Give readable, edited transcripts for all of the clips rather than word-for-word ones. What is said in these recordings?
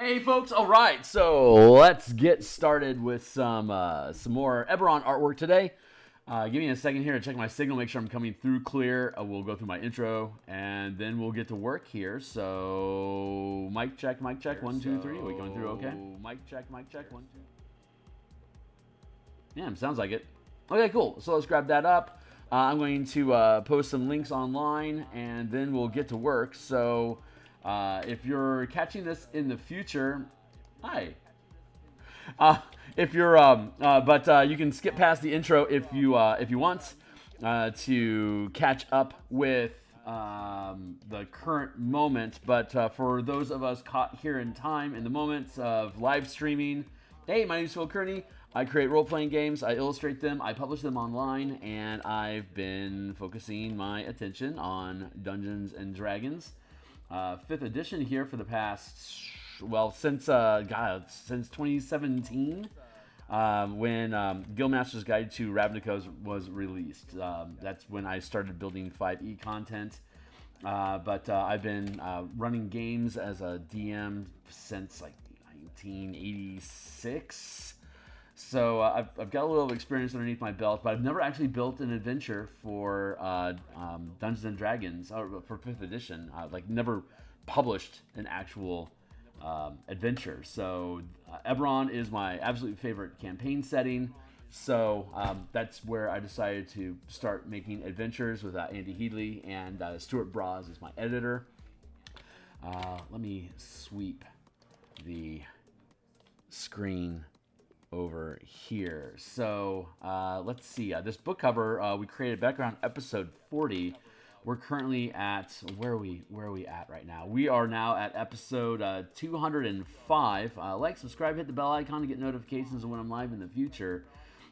Hey folks, all right, so let's get started with some more Eberron artwork today. Give me a second here to check my signal, make sure I'm coming through clear. We'll go through my intro, and then we'll get to work here. So, mic check, 1, 2, 3. Are we going through okay? Mic check, 1, 2. Yeah, sounds like it. Okay, cool. So let's grab that up. I'm going to post some links online, and then we'll get to work. So, if you're catching this in the future, hi. If you're, but you can skip past the intro if you want to catch up with the current moment. But for those of us caught here in time, in the moments of live streaming, hey, my name is Phil Kearney. I create role-playing games, I illustrate them, I publish them online, and I've been focusing my attention on Dungeons and Dragons. 5th edition here for the past, well, since 2017, when Guildmaster's Guide to Ravnica was released. That's when I started building 5e content. But I've been running games as a DM since like 1986. So I've got a little experience underneath my belt, but I've never actually built an adventure for Dungeons and Dragons for 5th edition. Like never published an actual adventure. So Eberron is my absolute favorite campaign setting. So that's where I decided to start making adventures with Andy Headley, and Stuart Braz is my editor. Let me sweep the screen over here. So let's see. This book cover we created back around episode 40. We're currently at where are we at right now? We are now at episode 205. Like, subscribe, hit the bell icon to get notifications of when I'm live in the future.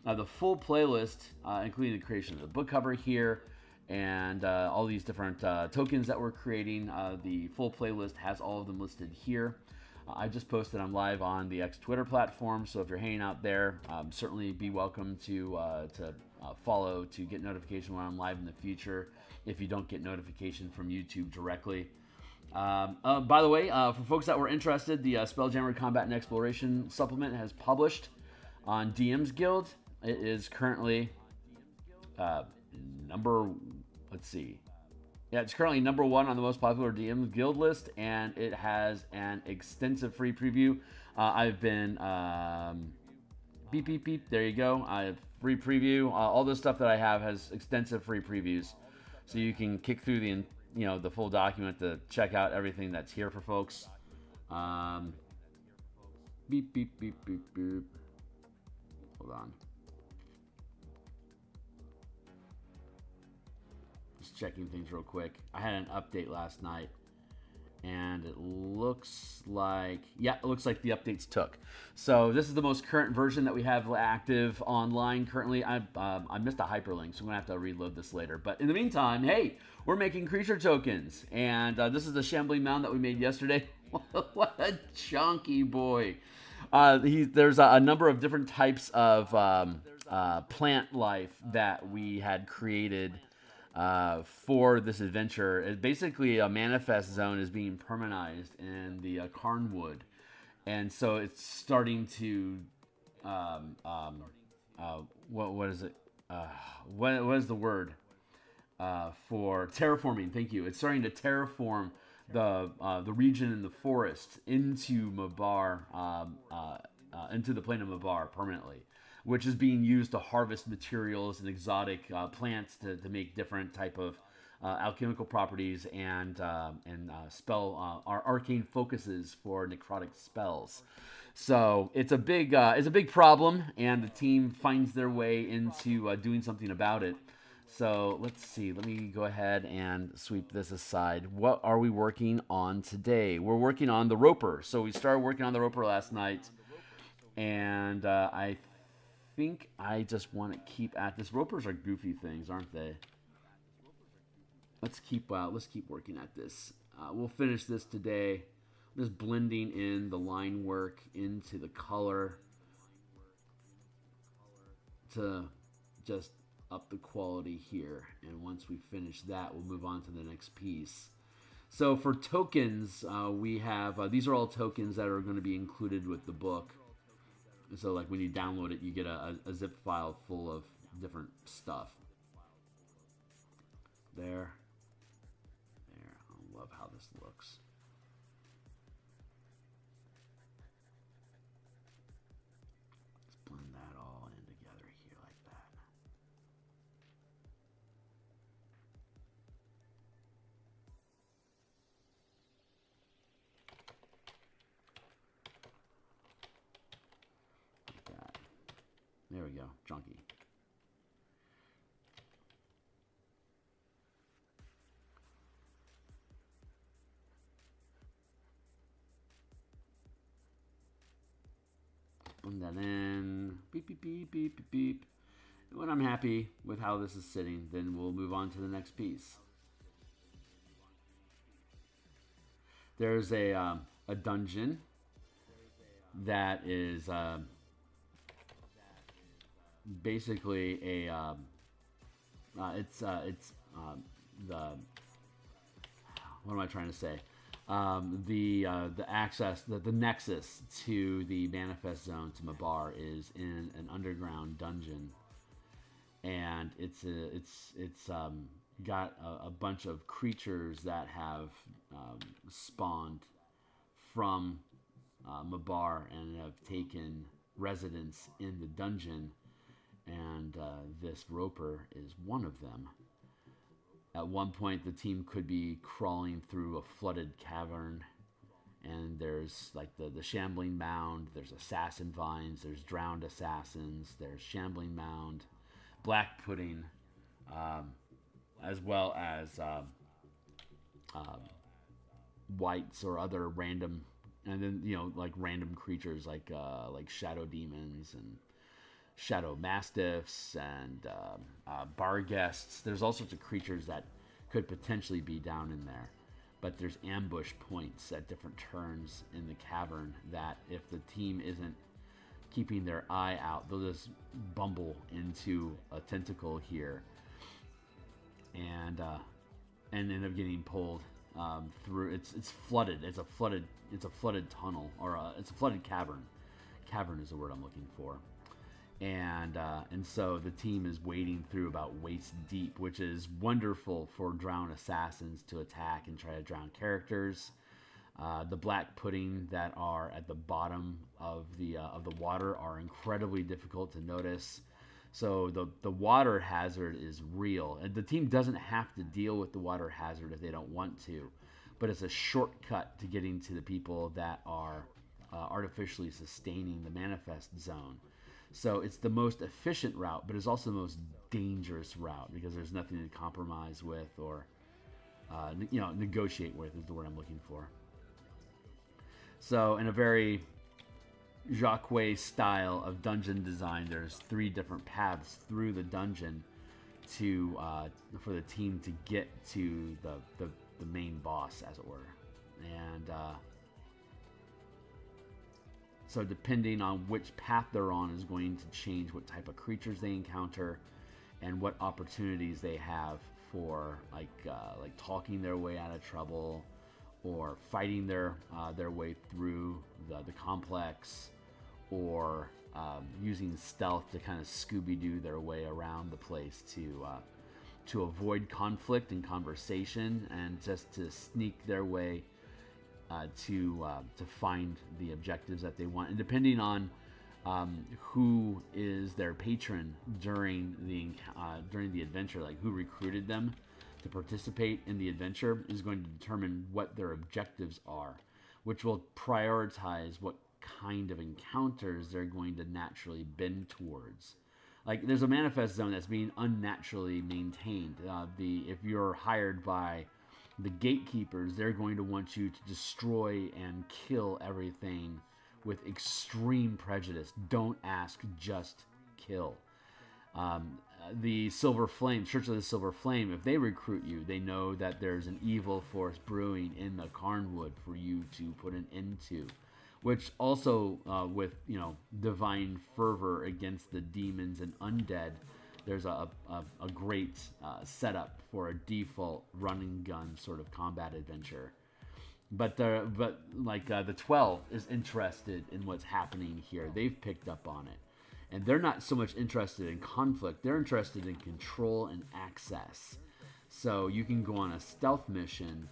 The full playlist, including the creation of the book cover here and all these different tokens that we're creating. The full playlist has all of them listed here. I just posted I'm live on the X Twitter platform, so if you're hanging out there, certainly be welcome to follow to get notification when I'm live in the future if you don't get notification from YouTube directly. By the way, for folks that were interested, the Spelljammer Combat and Exploration supplement has published on DMsGuild. It is currently it's currently number 1 on the most popular DMsGuild list, and it has an extensive free preview. I've been beep beep beep. There you go. I have free preview. All the stuff that I have has extensive free previews, so you can kick through the full document to check out everything that's here for folks. Beep beep beep beep beep. Hold on. Checking things real quick. I had an update last night, and it looks like the updates took. So this is the most current version that we have active online currently. I missed a hyperlink, so I'm gonna have to reload this later. But in the meantime, hey, we're making creature tokens, and this is the shambling mound that we made yesterday. What a chunky boy! There's a number of different types of plant life that we had created for this adventure. It basically, a manifest zone is being permanized in the Carnwood, and so it's starting to what is it? What is the word for terraforming? Thank you. It's starting to terraform the region in the forest into Mabar, into the plane of Mabar permanently, which is being used to harvest materials and exotic plants to make different type of alchemical properties and spell arcane focuses for necrotic spells. So it's a big problem, and the team finds their way into doing something about it. So let's see. Let me go ahead and sweep this aside. What are we working on today? We're working on the Roper. So we started working on the Roper last night, and I think I just want to keep at this. Ropers are goofy things, aren't they? Let's keep working at this. We'll finish this today. Just blending in the line work into the color to just up the quality here. And once we finish that, we'll move on to the next piece. So for tokens, we have these are all tokens that are going to be included with the book. So like when you download it, you get a zip file full of different stuff. There. I love how this looks. Let's blend that all in together here like that. Like that. There we go, junky. Blend that in. Beep, beep, beep, beep, beep, beep. And when I'm happy with how this is sitting, then we'll move on to the next piece. There's a dungeon that is basically a the what am I trying to say? The access, the nexus to the manifest zone to Mabar is in an underground dungeon, and it's got a bunch of creatures that have spawned from Mabar and have taken residence in the dungeon, and this Roper is one of them. At one point, the team could be crawling through a flooded cavern, and there's like the shambling mound, there's assassin vines, there's drowned assassins, there's shambling mound, black pudding, as well as whites or other random, and then like random creatures like shadow demons and shadow mastiffs and bar guests. There's all sorts of creatures that could potentially be down in there, but there's ambush points at different turns in the cavern that if the team isn't keeping their eye out, they'll just bumble into a tentacle here and end up getting pulled through. It's flooded. It's a flooded tunnel, or it's a flooded cavern. Cavern is the word I'm looking for. And so the team is wading through about waist deep, which is wonderful for drowned assassins to attack and try to drown characters. The black pudding that are at the bottom of the water are incredibly difficult to notice. So the water hazard is real, and the team doesn't have to deal with the water hazard if they don't want to, but it's a shortcut to getting to the people that are artificially sustaining the manifest zone. So it's the most efficient route, but it's also the most dangerous route because there's nothing to compromise with or negotiate with is the word I'm looking for. So in a very Jacques style of dungeon design, there's 3 different paths through the dungeon to for the team to get to the main boss, as it were. And so depending on which path they're on is going to change what type of creatures they encounter and what opportunities they have for like talking their way out of trouble or fighting their way through the complex, or using stealth to kind of Scooby-Doo their way around the place to avoid conflict and conversation and just to sneak their way to find the objectives that they want. And depending on who is their patron during the adventure, like who recruited them to participate in the adventure, is going to determine what their objectives are, which will prioritize what kind of encounters they're going to naturally bend towards. Like there's a manifest zone that's being unnaturally maintained. If you're hired by the gatekeepers, they're going to want you to destroy and kill everything with extreme prejudice. Don't ask, just kill. The Silver Flame, Church of the Silver Flame, if they recruit you, they know that there's an evil force brewing in the Carnwood for you to put an end to. Which also, with divine fervor against the demons and undead, there's a great setup for a default run and gun sort of combat adventure. But the 12 is interested in what's happening here. They've picked up on it. And they're not so much interested in conflict. They're interested in control and access. So you can go on a stealth mission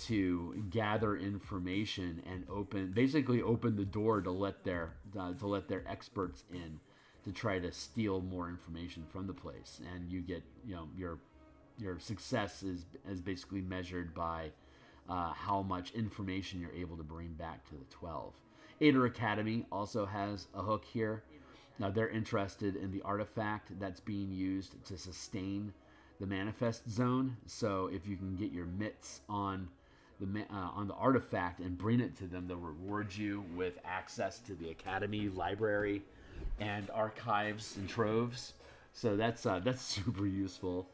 to gather information and basically open the door to let their experts in to try to steal more information from the place. And you get, your success is basically measured by how much information you're able to bring back to the 12. Aether Academy also has a hook here. Now they're interested in the artifact that's being used to sustain the manifest zone. So if you can get your mitts on the artifact and bring it to them, they'll reward you with access to the academy library and archives and troves. So that's super useful.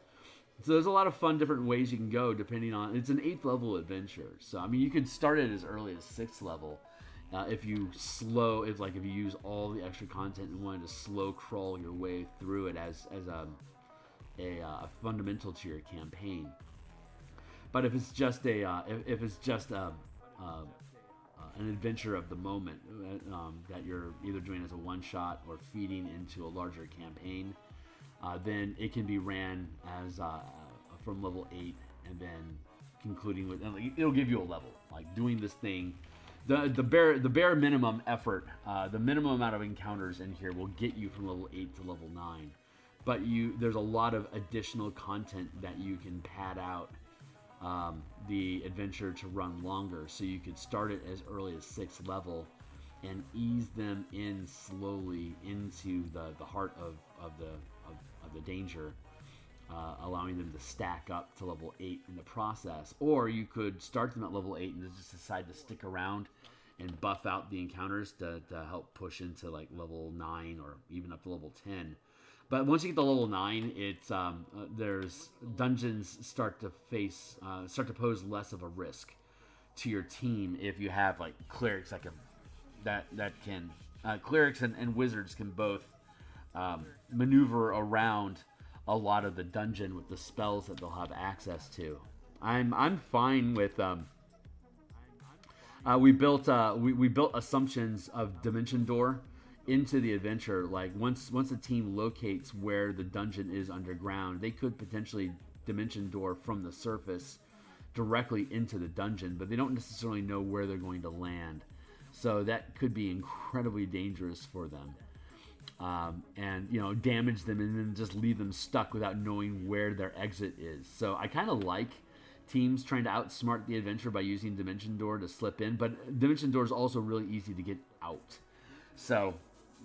So there's a lot of fun different ways you can go depending on. It's an 8th level adventure, so I mean you could start it as early as 6th level. If you use all the extra content and wanted to slow crawl your way through it as a fundamental to your campaign. But if it's just an adventure of the moment that you're either doing as a one shot or feeding into a larger campaign, then it can be ran as from level 8 and then concluding with. It'll give you a level, like doing this thing. The bare minimum effort, the minimum amount of encounters in here will get you from level 8 to level 9. But there's a lot of additional content that you can pad out the adventure to run longer. So you could start it as early as 6th level and ease them in slowly into the heart of the danger, allowing them to stack up to level 8 in the process. Or you could start them at level 8 and just decide to stick around and buff out the encounters to help push into like level 9 or even up to level 10. But once you get to level 9, it's there's dungeons start to pose less of a risk to your team if you have like clerics clerics and wizards can both maneuver around a lot of the dungeon with the spells that they'll have access to. I'm fine with we built assumptions of Dimension Door into the adventure. Like once the team locates where the dungeon is underground, they could potentially Dimension Door from the surface directly into the dungeon, but they don't necessarily know where they're going to land. So that could be incredibly dangerous for them. And damage them and then just leave them stuck without knowing where their exit is. So I kind of like teams trying to outsmart the adventure by using Dimension Door to slip in, but Dimension Door is also really easy to get out. So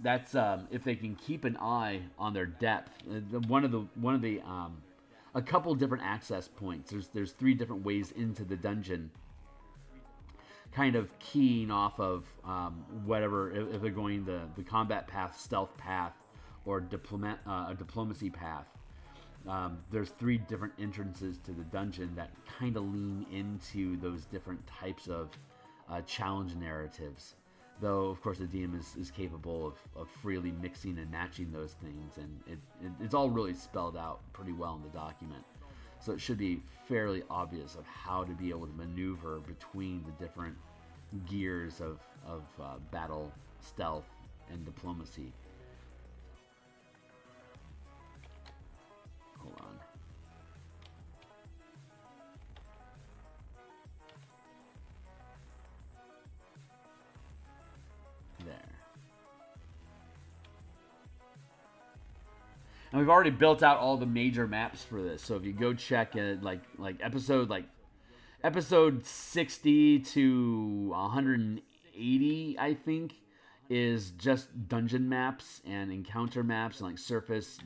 that's if they can keep an eye on their depth. A couple different access points. There's 3 different ways into the dungeon, kind of keying off of whatever, if they're going the combat path, stealth path, or a diplomacy path. There's 3 different entrances to the dungeon that kind of lean into those different types of challenge narratives. Though, of course, the DM is capable of freely mixing and matching those things, and it's all really spelled out pretty well in the document. So it should be fairly obvious of how to be able to maneuver between the different gears of battle, stealth, and diplomacy. Hold on. There. And we've already built out all the major maps for this. So if you go check it, like episode 60 to 180, I think, is just dungeon maps and encounter maps and like surface,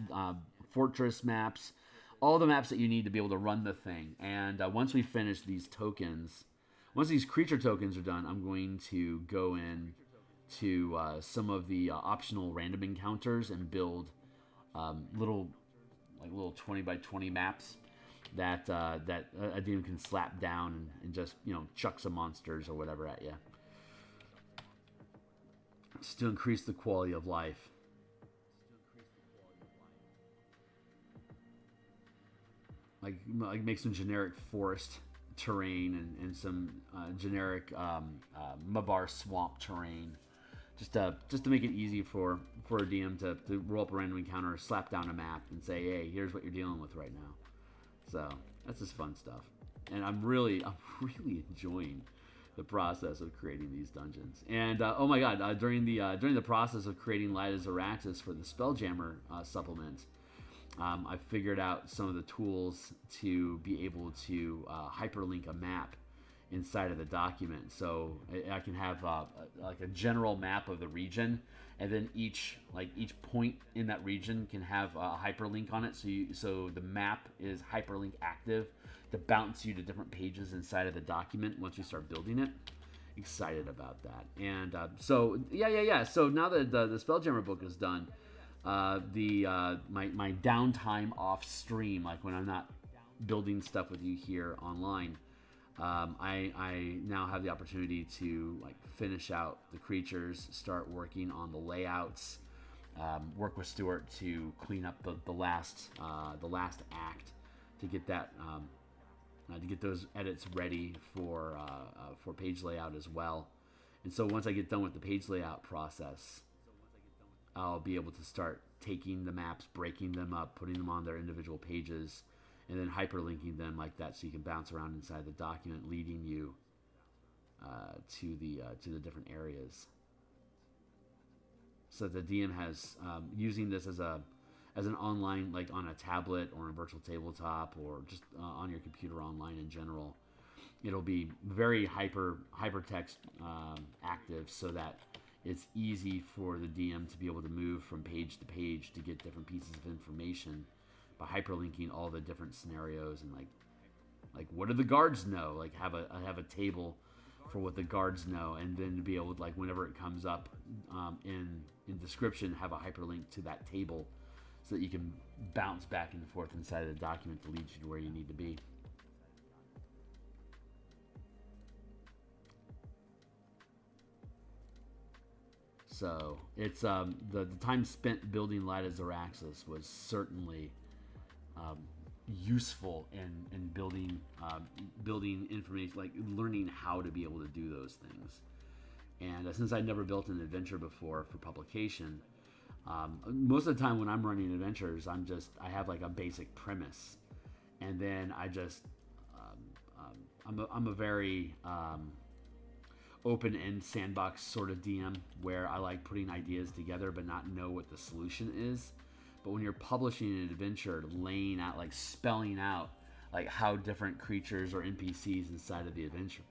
fortress maps, all the maps that you need to be able to run the thing. And once we finish these tokens, once these creature tokens are done, I'm going to go in to some of the optional random encounters and build little 20 by 20 maps that a DM can slap down and just chuck some monsters or whatever at you, just to increase the quality of life. like make some generic forest terrain and some generic Mabar swamp terrain, just to make it easy for a DM to roll up a random encounter, slap down a map, and say, hey, here's what you're dealing with right now. So that's just fun stuff, and I'm really enjoying the process of creating these dungeons. And oh my god, during the process of creating Light as Araxis for the Spelljammer supplement, I figured out some of the tools to be able to hyperlink a map inside of the document. So I can have like a general map of the region, and then each point in that region can have a hyperlink on it. So the map is hyperlink active to bounce you to different pages inside of the document once you start building it. Excited about that. And so yeah. So now that the Spelljammer book is done, my downtime off stream, like when I'm not building stuff with you here online, I now have the opportunity to like finish out the creatures, start working on the layouts, work with Stuart to clean up the last act to get that to get those edits ready for page layout as well. And so once I get done with the page layout process, I'll be able to start taking the maps, breaking them up, putting them on their individual pages, and then hyperlinking them like that, so you can bounce around inside the document, leading you to the different areas. So the DM has using this as an online, like on a tablet or a virtual tabletop, or just on your computer online in general. It'll be very hypertext active, so that it's easy for the DM to be able to move from page to page to get different pieces of information by hyperlinking all the different scenarios, and like what do the guards know? Like have a table for what the guards know, and then to be able to, like, whenever it comes up in description, have a hyperlink to that table, so that you can bounce back and forth inside of the document to lead you to where you need to be. So it's the time spent building Light as Araxis was certainly useful in building information, like learning how to be able to do those things. And since I'd never built an adventure before for publication, most of the time when I'm running adventures, I have like a basic premise, and then I just I'm a very open-end sandbox sort of DM, where I like putting ideas together but not know what the solution is. But when you're publishing an adventure, laying out, like spelling out, like how different creatures or NPCs inside of the adventure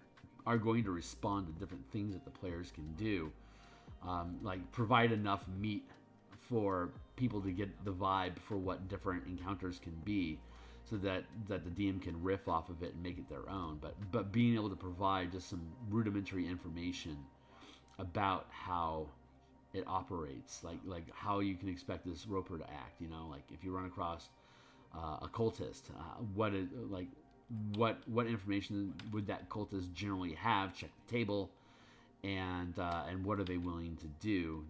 are going to respond to different things that the players can do, like provide enough meat for people to get the vibe for what different encounters can be, so that the DM can riff off of it and make it their own. But being able to provide just some rudimentary information about how it operates, like how you can expect this roper to act. You know, like if you run across a cultist, what information would that cultist generally have? Check the table, and what are they willing to do?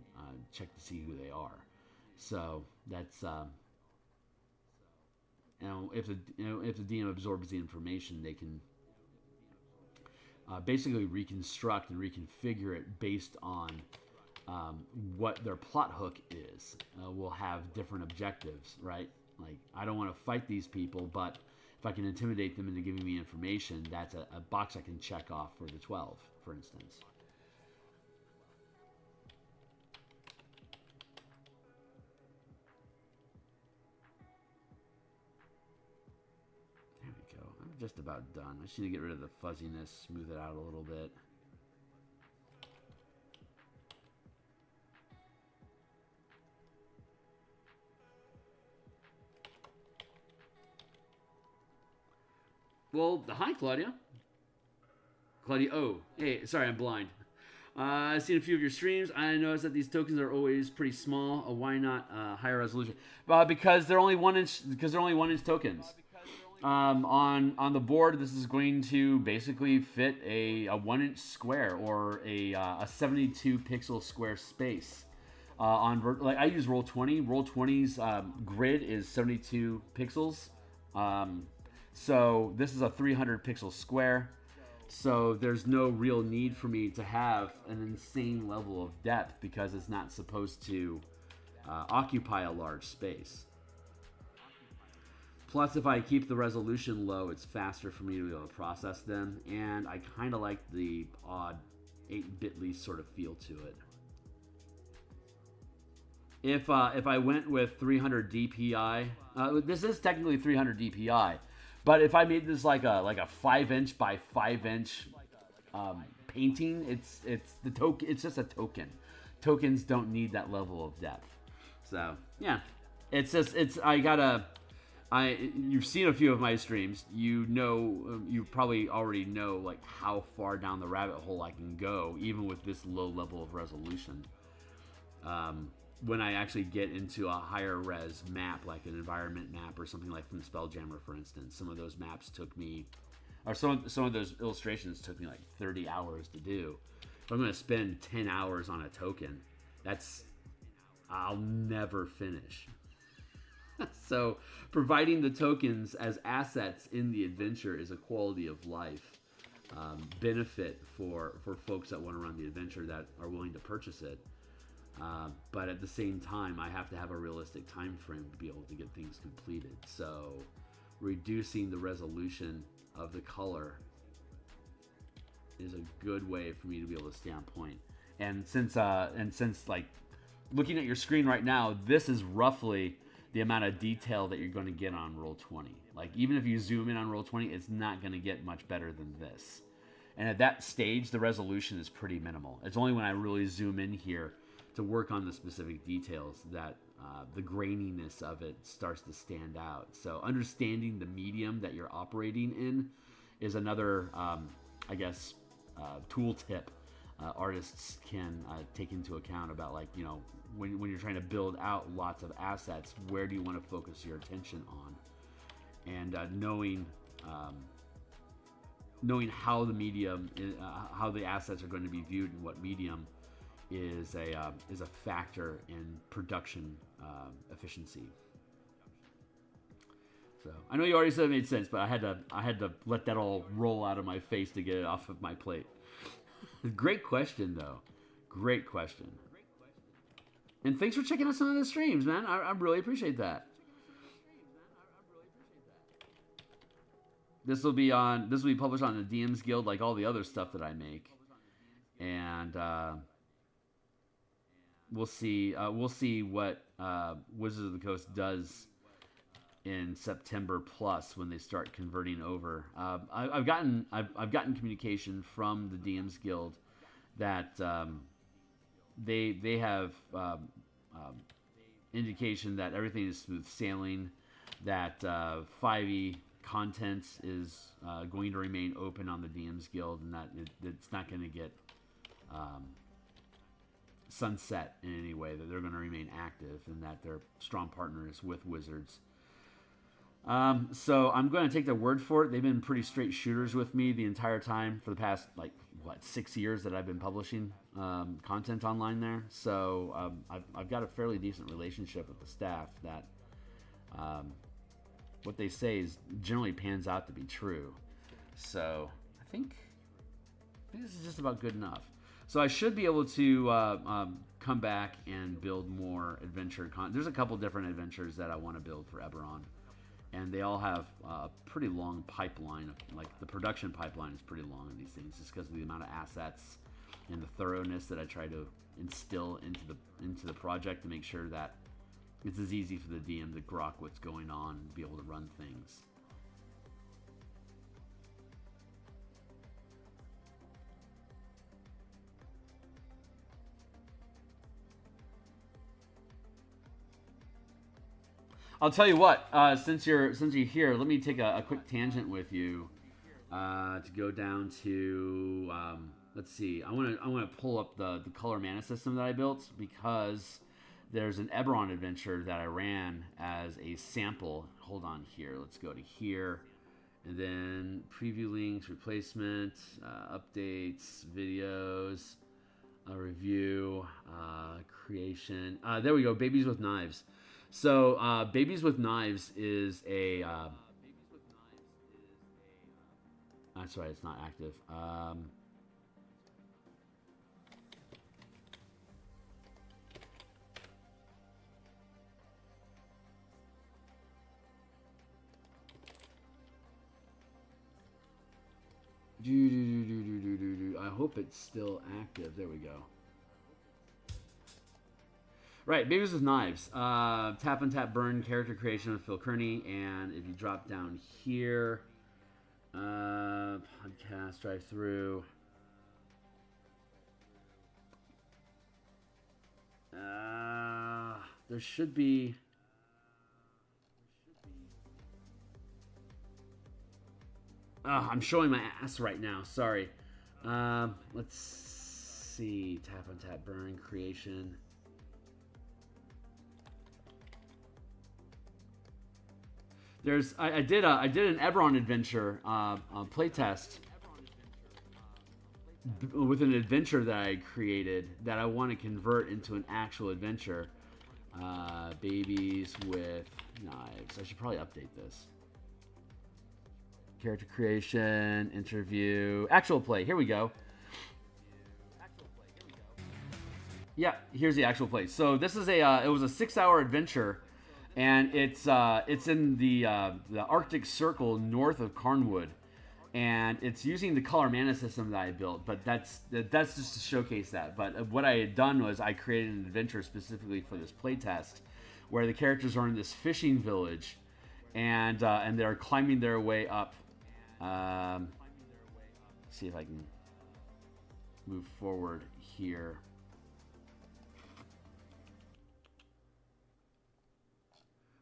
Check to see who they are. So that's if the DM absorbs the information, they can basically reconstruct and reconfigure it based on what their plot hook is. Will have different objectives, right? Like, I don't want to fight these people, but if I can intimidate them into giving me information, that's a box I can check off for the 12, for instance. There we go. I'm just about done. I just need to get rid of the fuzziness, smooth it out a little bit. Well, hi, Claudia. Claudia, oh, hey, sorry, I'm blind. I've seen a few of your streams. I noticed that these tokens are always pretty small. Why not higher resolution? Because they're only 1 inch. Because they're only 1 inch tokens. On the board, this is going to basically fit a 1 inch square, or a 72 pixel square space. Like I use Roll20. Roll20's grid is 72 pixels. So this is a 300 pixel square. So there's no real need for me to have an insane level of depth because it's not supposed to occupy a large space. Plus, if I keep the resolution low, it's faster for me to be able to process them. And I kind of like the odd 8-bitly sort of feel to it. If I went with 300 DPI, this is technically 300 DPI, but if I made this like a 5-inch by 5-inch painting, it's just a token. Tokens don't need that level of depth. So yeah, you've seen a few of my streams. You probably already know like how far down the rabbit hole I can go, even with this low level of resolution. When I actually get into a higher res map, like an environment map or something like from Spelljammer, for instance, some of those maps took me, or some of those illustrations took me like 30 hours to do. If I'm going to spend 10 hours on a token, I'll never finish. So providing the tokens as assets in the adventure is a quality of life benefit for folks that want to run the adventure that are willing to purchase it. But at the same time, I have to have a realistic time frame to be able to get things completed. So reducing the resolution of the color is a good way for me to be able to stay on point. And since like looking at your screen right now, this is roughly the amount of detail that you're going to get on Roll20. Like even if you zoom in on Roll20, it's not going to get much better than this. And at that stage, the resolution is pretty minimal. It's only when I really zoom in here to work on the specific details that the graininess of it starts to stand out. So understanding the medium that you're operating in is another, tool tip artists can take into account about, like, you know, when you're trying to build out lots of assets, where do you want to focus your attention on? And knowing how the medium, how the assets are going to be viewed in what medium is a factor in production efficiency. So I know you already said it made sense, but I had to let that all roll out of my face to get it off of my plate. Great question, though. Great question. And thanks for checking out some of the streams, man. I really appreciate that. This will be published on the DMsGuild, like all the other stuff that I make, and we'll see what Wizards of the Coast does in September Plus when they start converting over. I've gotten communication from the DMsGuild that they have indication that everything is smooth sailing, that 5e content is going to remain open on the DMsGuild, and that it's not going to get sunset in any way, that they're going to remain active, and that they're strong partners with Wizards. So I'm going to take their word for it. They've been pretty straight shooters with me the entire time for the past, 6 years that I've been publishing content online there. So I've got a fairly decent relationship with the staff that what they say is generally pans out to be true. So I think this is just about good enough. So I should be able to come back and build more adventure content. There's a couple different adventures that I want to build for Eberron, and they all have a pretty long pipeline. Like the production pipeline is pretty long in these things, just because of the amount of assets and the thoroughness that I try to instill into the project to make sure that it's as easy for the DM to grok what's going on and be able to run things. I'll tell you what. Since you're here, let me take a quick tangent with you to go down to. Let's see. I want to pull up the color mana system that I built, because there's an Eberron adventure that I ran as a sample. Hold on here. Let's go to here, and then preview links, replacement, updates, videos, a review, creation. There we go. Babies with Knives. So, Babies with Knives is a That's right, it's not active. I hope it's still active. There we go. Right, Babies with Knives. Tap and tap burn character creation with Phil Kearney, and if you drop down here, podcast drive through. There should be. I'm showing my ass right now. Sorry. Let's see. Tap on tap burn creation. I did an Eberron adventure playtest with an adventure that I created that I want to convert into an actual adventure. Babies with Knives. I should probably update this. Character creation, interview, actual play. Here we go. Yeah, here's the actual play. So this is it was a 6-hour adventure, and it's in the Arctic Circle north of Carnwood, and it's using the color mana system that I built. But that's just to showcase that. But what I had done was I created an adventure specifically for this playtest, where the characters are in this fishing village, and they're climbing their way up. See if I can move forward here.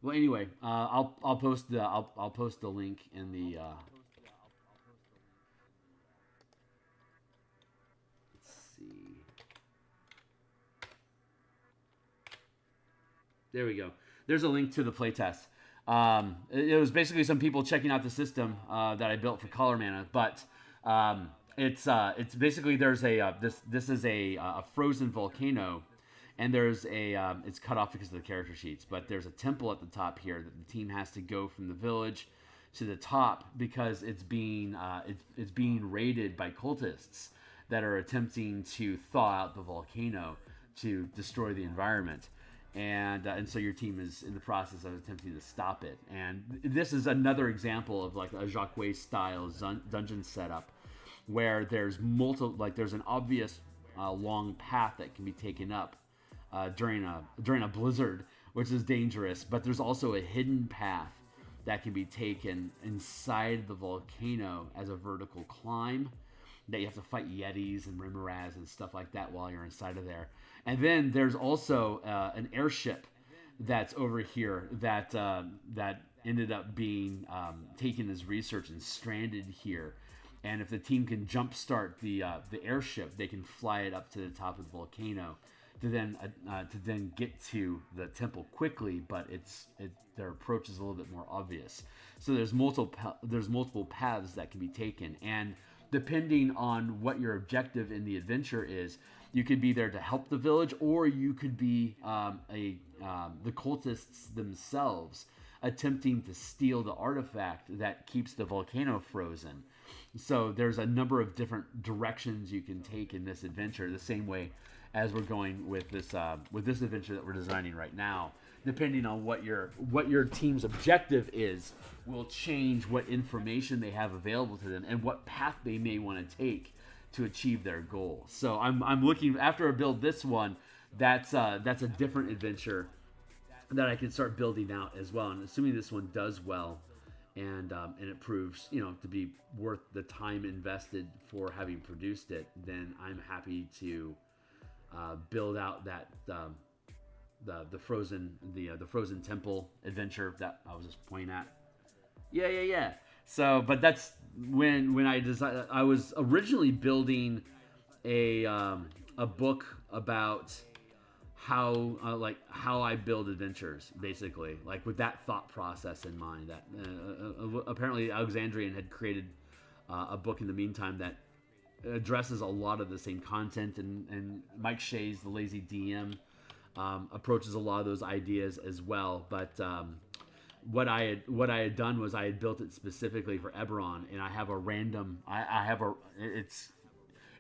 Well, anyway, I'll post the link in the. Let's see. There we go. There's a link to the playtest. It was basically some people checking out the system that I built for color mana, but it's basically there's this is a frozen volcano, and there's it's cut off because of the character sheets, but there's a temple at the top here that the team has to go from the village to the top because it's being raided by cultists that are attempting to thaw out the volcano to destroy the environment. And so your team is in the process of attempting to stop it. And this is another example of like a Jacques style dungeon setup where there's there's an obvious long path that can be taken up during a blizzard, which is dangerous. But there's also a hidden path that can be taken inside the volcano as a vertical climb that you have to fight yetis and rimaraz and stuff like that while you're inside of there. And then there's also an airship that's over here that ended up being taken as research and stranded here. And if the team can jumpstart the airship, they can fly it up to the top of the volcano to then get to the temple quickly. But their approach is a little bit more obvious. So there's multiple paths that can be taken, and depending on what your objective in the adventure is, you could be there to help the village, or you could be the cultists themselves attempting to steal the artifact that keeps the volcano frozen. So there's a number of different directions you can take in this adventure, the same way as we're going with this adventure that we're designing right now. Depending on what your team's objective is, will change what information they have available to them and what path they may want to take to achieve their goal. So I'm looking after I build this one. That's a different adventure that I can start building out as well. And assuming this one does well, and it proves to be worth the time invested for having produced it, then I'm happy to build out that the frozen temple adventure that I was just pointing at. Yeah. So, but that's when I decided. I was originally building a book about how I build adventures, basically, like with that thought process in mind. That apparently Alexandrian had created a book in the meantime that addresses a lot of the same content, and Mike Shea's The Lazy DM approaches a lot of those ideas as well. But what I had done was I had built it specifically for Eberron, and I have a random. I have a. It's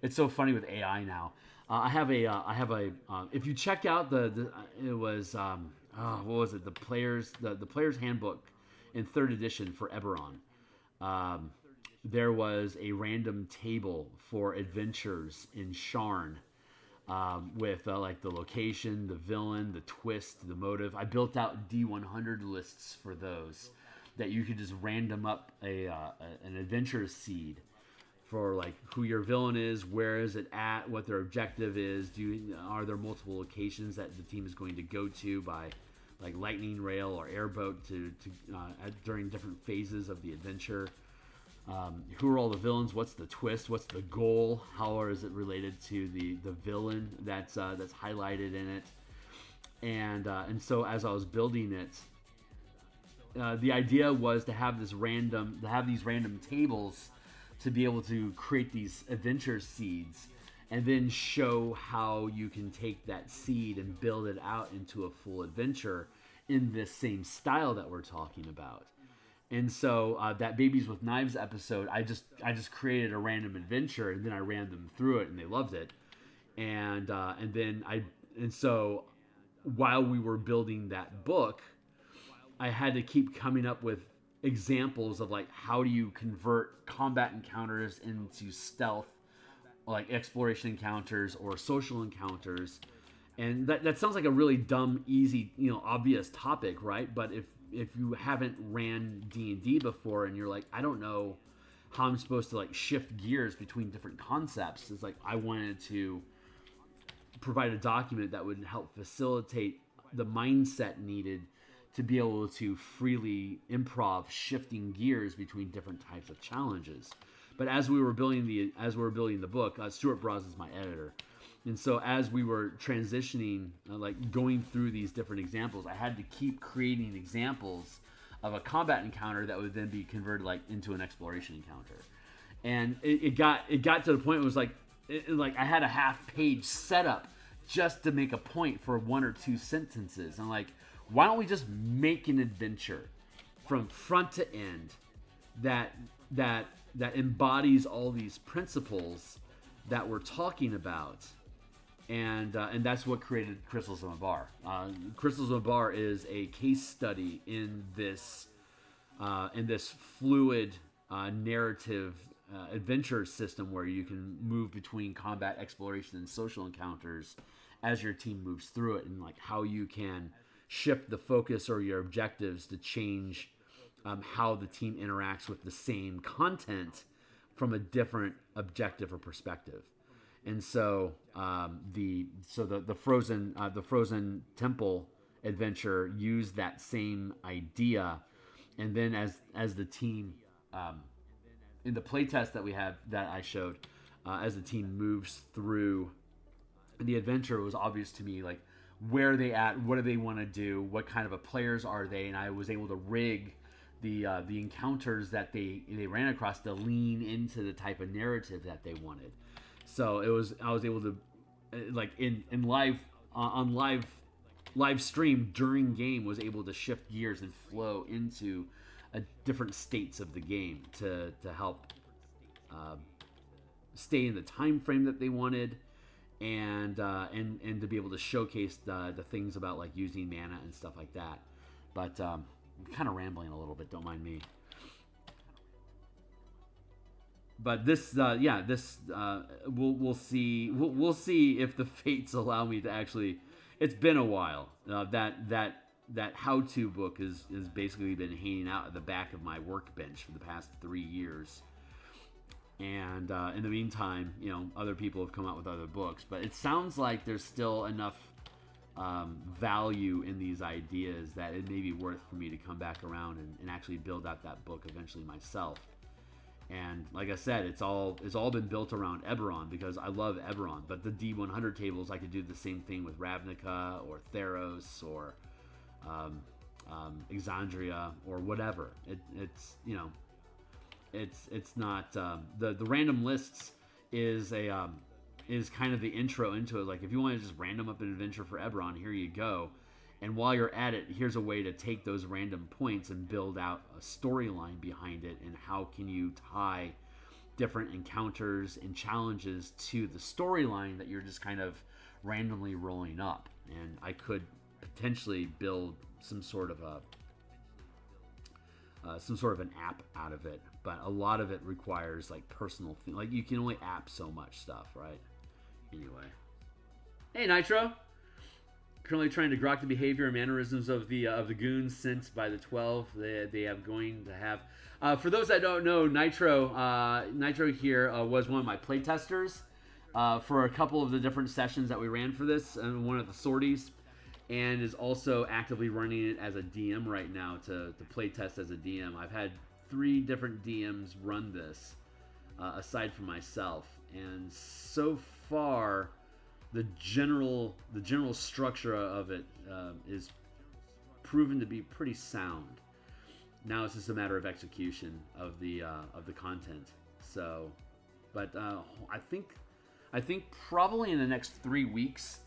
so funny with AI now. If you check out it was what was it, the player's handbook in third edition for Eberron. There was a random table for adventures in Sharn, with like the location, the villain, the twist, the motive. I built out D100 lists for those that you could just random up an adventure seed for like who your villain is, where is it at, what their objective is. Are there multiple locations that the team is going to go to by like lightning rail or airboat during different phases of the adventure? Who are all the villains? What's the twist? What's the goal? How is it related to the villain that's highlighted in it? And so as I was building it, the idea was to have these random tables to be able to create these adventure seeds, and then show how you can take that seed and build it out into a full adventure in this same style that we're talking about. And so that Babies with Knives episode, I just created a random adventure, and then I ran them through it, and they loved it. And so while we were building that book, I had to keep coming up with examples of like how do you convert combat encounters into stealth, like exploration encounters or social encounters. And that sounds like a really dumb, easy, obvious topic, right? But if you haven't ran D&D before and you're like, I don't know how I'm supposed to like shift gears between different concepts, it's like I wanted to provide a document that would help facilitate the mindset needed to be able to freely improv shifting gears between different types of challenges. But as we were building the book, Stuart Braz is my editor. And so as we were transitioning, like going through these different examples, I had to keep creating examples of a combat encounter that would then be converted like into an exploration encounter. And it got to the point where it was like I had a half-page setup just to make a point for one or two sentences. I'm like, why don't we just make an adventure from front to end that embodies all these principles that we're talking about? And that's what created Crystals of Mabar. Crystals of Mabar is a case study in this fluid narrative adventure system where you can move between combat, exploration, and social encounters as your team moves through it, and like how you can shift the focus or your objectives to change how the team interacts with the same content from a different objective or perspective. And so the Frozen Temple adventure used that same idea, and then as the team in the playtest that I showed, as the team moves through the adventure, it was obvious to me like where are they at, what do they want to do, what kind of a players are they, and I was able to rig the encounters that they ran across to lean into the type of narrative that they wanted. So I was able to like in live on live stream during game was able to shift gears and flow into different states of the game to help stay in the time frame that they wanted, and to be able to showcase the things about like using mana and stuff like that. But I'm kind of rambling a little bit, don't mind me. But this we'll see if the fates allow me to actually. It's been a while. That how-to book is basically been hanging out at the back of my workbench for the past 3 years. And in the meantime, other people have come out with other books. But it sounds like there's still enough value in these ideas that it may be worth for me to come back around and actually build out that book eventually myself. And like I said, it's all been built around Eberron because I love Eberron. But the D100 tables, I could do the same thing with Ravnica or Theros or Exandria or whatever. It's not the random lists is kind of the intro into it. Like if you want to just random up an adventure for Eberron, here you go. And while you're at it, here's a way to take those random points and build out a storyline behind it, and how can you tie different encounters and challenges to the storyline that you're just kind of randomly rolling up. And I could potentially build some sort of an app out of it, but a lot of it requires like personal like you can only app so much stuff, right? Anyway, hey Nitro, currently trying to grok the behavior and mannerisms of the goons sent by the 12 they have going to have. For those that don't know, Nitro here was one of my playtesters for a couple of the different sessions that we ran for this, and one of the sorties, and is also actively running it as a DM right now to playtest as a DM. I've had 3 different DMs run this aside from myself, and so far the general structure of it is proven to be pretty sound. Now it's just a matter of execution of the content. So, but I think probably in the next 3 weeks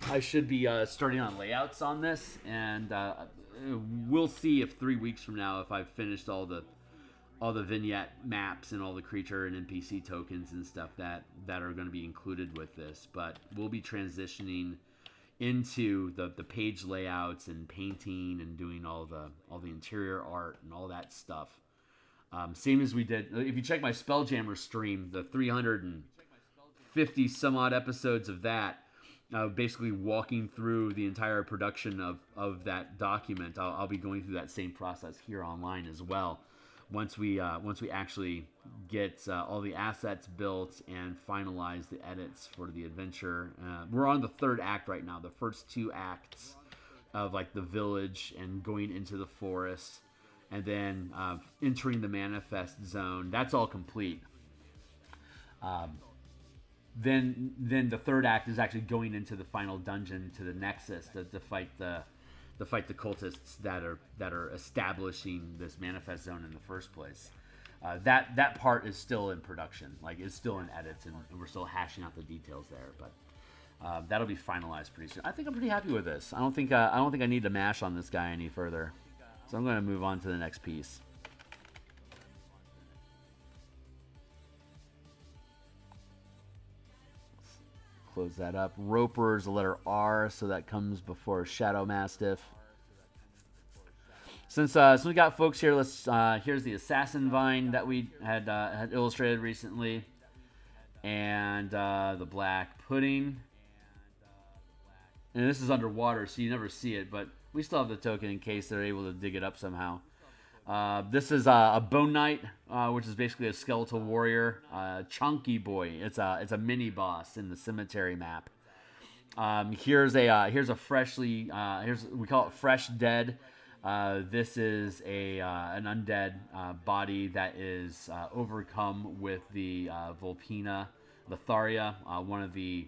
I should be starting on layouts on this, and we'll see if 3 weeks from now, if I've finished all the vignette maps and all the creature and NPC tokens and stuff that are going to be included with this. But we'll be transitioning into the page layouts and painting and doing all the interior art and all that stuff. Same as we did. If you check my Spelljammer stream, the 350 some odd episodes of that, basically walking through the entire production of that document. I'll be going through that same process here online as well. Once we actually get all the assets built and finalize the edits for the adventure. We're on the 3rd act right now. The first 2 acts of like the village and going into the forest, and then entering the manifest zone. That's all complete. Then the 3rd act is actually going into the final dungeon, to the Nexus, to fight the cultists that are establishing this manifest zone in the first place. That part is still in production, like it's still in edits, and we're still hashing out the details there. But that'll be finalized pretty soon. I think I'm pretty happy with this. I don't think I need to mash on this guy any further, so I'm going to move on to the next piece. Close that up. Roper is the letter R, so that comes before Shadow Mastiff. Since we got folks here, let's here's the Assassin Vine that we had illustrated recently, and the Black Pudding. And this is underwater, so you never see it, but we still have the token in case they're able to dig it up somehow. This is a Bone Knight, which is basically a skeletal warrior, chunky boy. It's a mini boss in the cemetery map. Here's a freshly we call it Fresh Dead. This is an undead body that is overcome with the Vulpina Letharia, one of the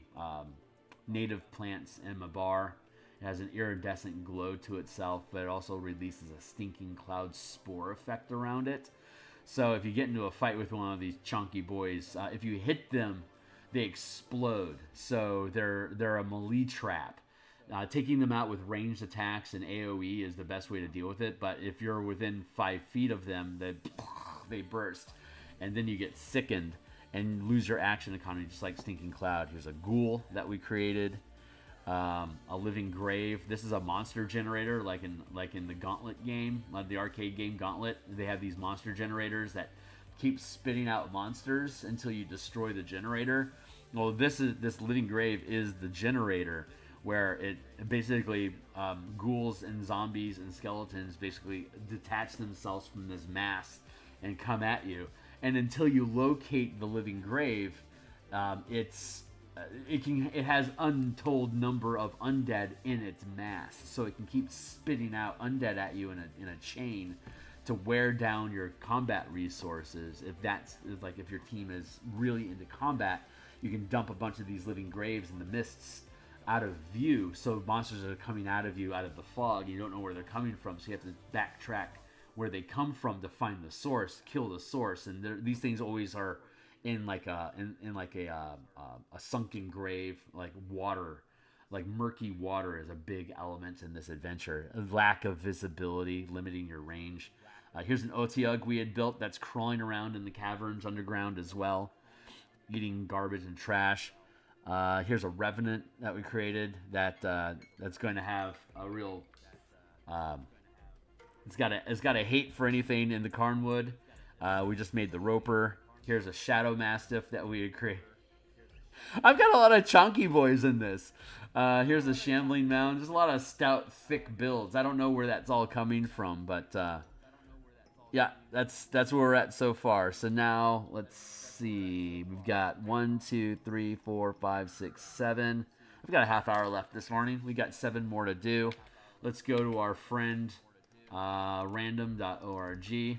native plants in Mabar. It has an iridescent glow to itself, but it also releases a stinking cloud spore effect around it. So if you get into a fight with one of these chunky boys, if you hit them, they explode. So they're a melee trap. Taking them out with ranged attacks and AoE is the best way to deal with it. But if you're within 5 feet of them, they burst, and then you get sickened and lose your action economy, just like Stinking Cloud. Here's a ghoul that we created. A living grave. This is a monster generator, like in the Gauntlet game, the arcade game Gauntlet. They have these monster generators that keep spitting out monsters until you destroy the generator. Well, this living grave is the generator, where it basically ghouls and zombies and skeletons basically detach themselves from this mass and come at you. And until you locate the living grave, it has untold number of undead in its mass, so it can keep spitting out undead at you in a chain to wear down your combat resources. If your team is really into combat, you can dump a bunch of these living graves in the mists out of view, so monsters are coming out of you out of the fog. You don't know where they're coming from, so you have to backtrack where they come from to find the source, kill the source. And these things always are in like a sunken grave, like water, like murky water is a big element in this adventure. A lack of visibility, limiting your range. Here's an Otyugh we had built that's crawling around in the caverns underground as well, eating garbage and trash. Here's a Revenant that we created that's going to have a real... it's got a hate for anything in the Carnwood. We just made the Roper. Here's a Shadow Mastiff that we had created. I've got a lot of chunky boys in this. Here's a Shambling Mound. There's a lot of stout, thick builds. I don't know where that's all coming from, but yeah, that's where we're at so far. So now let's see. We've got 1, 2, 3, 4, 5, 6, 7. We've got a half hour left this morning. We got 7 more to do. Let's go to our friend random.org.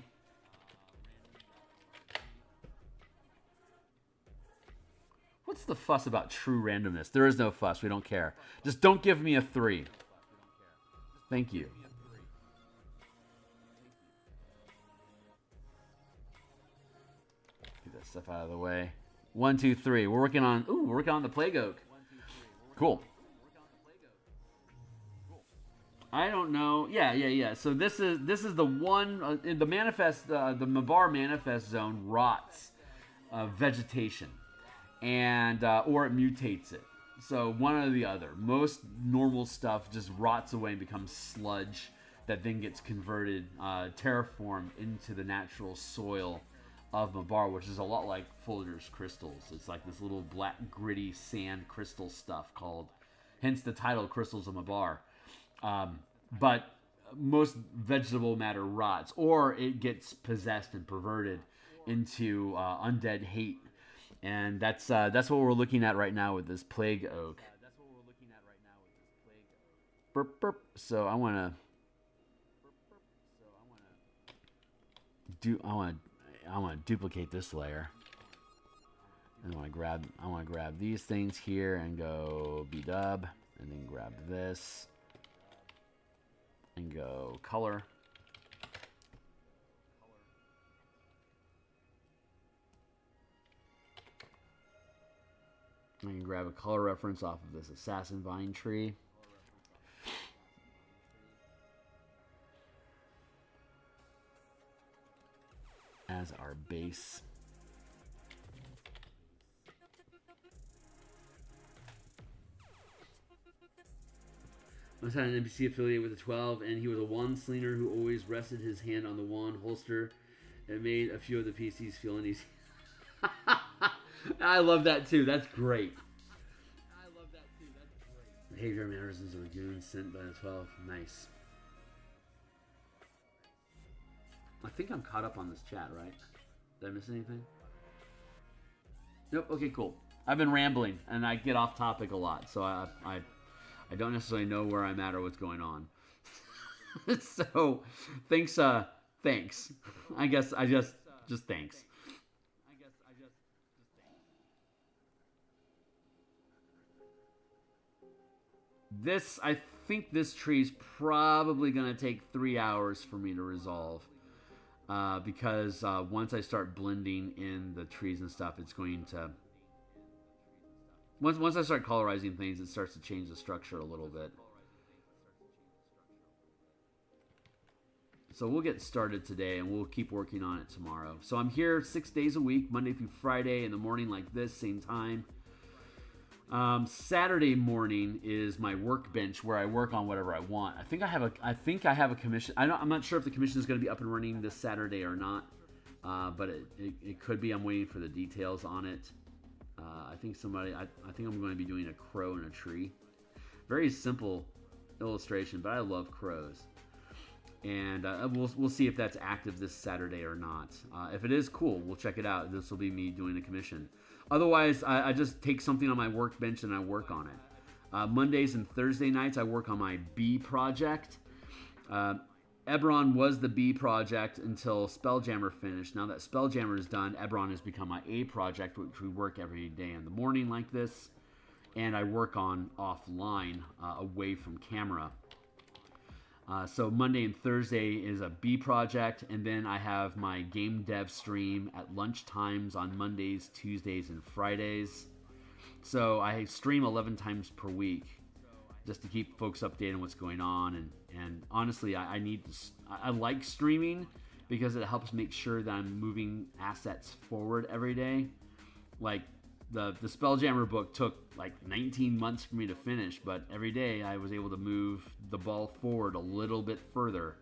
What's the fuss about true randomness? There is no fuss. We don't care. Just don't give me a 3. Thank you. Get that stuff out of the way. 1, 2, 3. We're working on the Plague Oak. Cool. I don't know. Yeah. So this is the one in the manifest. The Mabar manifest zone rots vegetation, and or it mutates it. So one or the other. Most normal stuff just rots away and becomes sludge that then gets converted, terraformed into the natural soil of Mabar, which is a lot like Folger's crystals. It's like this little black gritty sand crystal stuff called, hence the title, Crystals of Mabar. But most vegetable matter rots, or it gets possessed and perverted into undead hate, and that's what we're looking at right now with this Plague Oak. Burp, burp. So I want to duplicate this layer. And I want to grab these things here and go B-dub, and then grab this. And go color. I can grab a color reference off of this Assassin Vine tree. As our base. I was had an NPC affiliate with a 12, and he was a wand slinger who always rested his hand on the wand holster. It made a few of the PCs feel uneasy. I love that too. That's great. Behavior mannerisms of the goon sent by the 12. Nice. I think I'm caught up on this chat, right? Did I miss anything? Nope. Okay, cool. I've been rambling, and I get off topic a lot, so I don't necessarily know where I'm at or what's going on. So, thanks. I guess I just thanks. I think this tree's probably going to take 3 hours for me to resolve. Because once I start blending in the trees and stuff, it's going to... Once I start colorizing things, it starts to change the structure a little bit. So we'll get started today, and we'll keep working on it tomorrow. So I'm here 6 days a week, Monday through Friday, in the morning like this, same time. Saturday morning is my workbench where I work on whatever I want. I think I have a commission. I'm not sure if the commission is going to be up and running this Saturday or not, but it could be. I'm waiting for the details on it. I think I'm going to be doing a crow and a tree. Very simple illustration, but I love crows. And we'll see if that's active this Saturday or not. If it is, cool. We'll check it out. This will be me doing a commission. Otherwise, I just take something on my workbench and I work on it. Mondays and Thursday nights, I work on my B project. Eberron was the B project until Spelljammer finished. Now that Spelljammer is done, Eberron has become my A project, which we work every day in the morning like this. And I work on offline, away from camera. So Monday and Thursday is a B project, and then I have my game dev stream at lunch times on Mondays, Tuesdays, and Fridays. So I stream 11 times per week. just to keep folks updated on what's going on. And honestly, I need to. I like streaming because it helps make sure that I'm moving assets forward every day. Like the Spelljammer book took like 19 months for me to finish, but every day I was able to move the ball forward a little bit further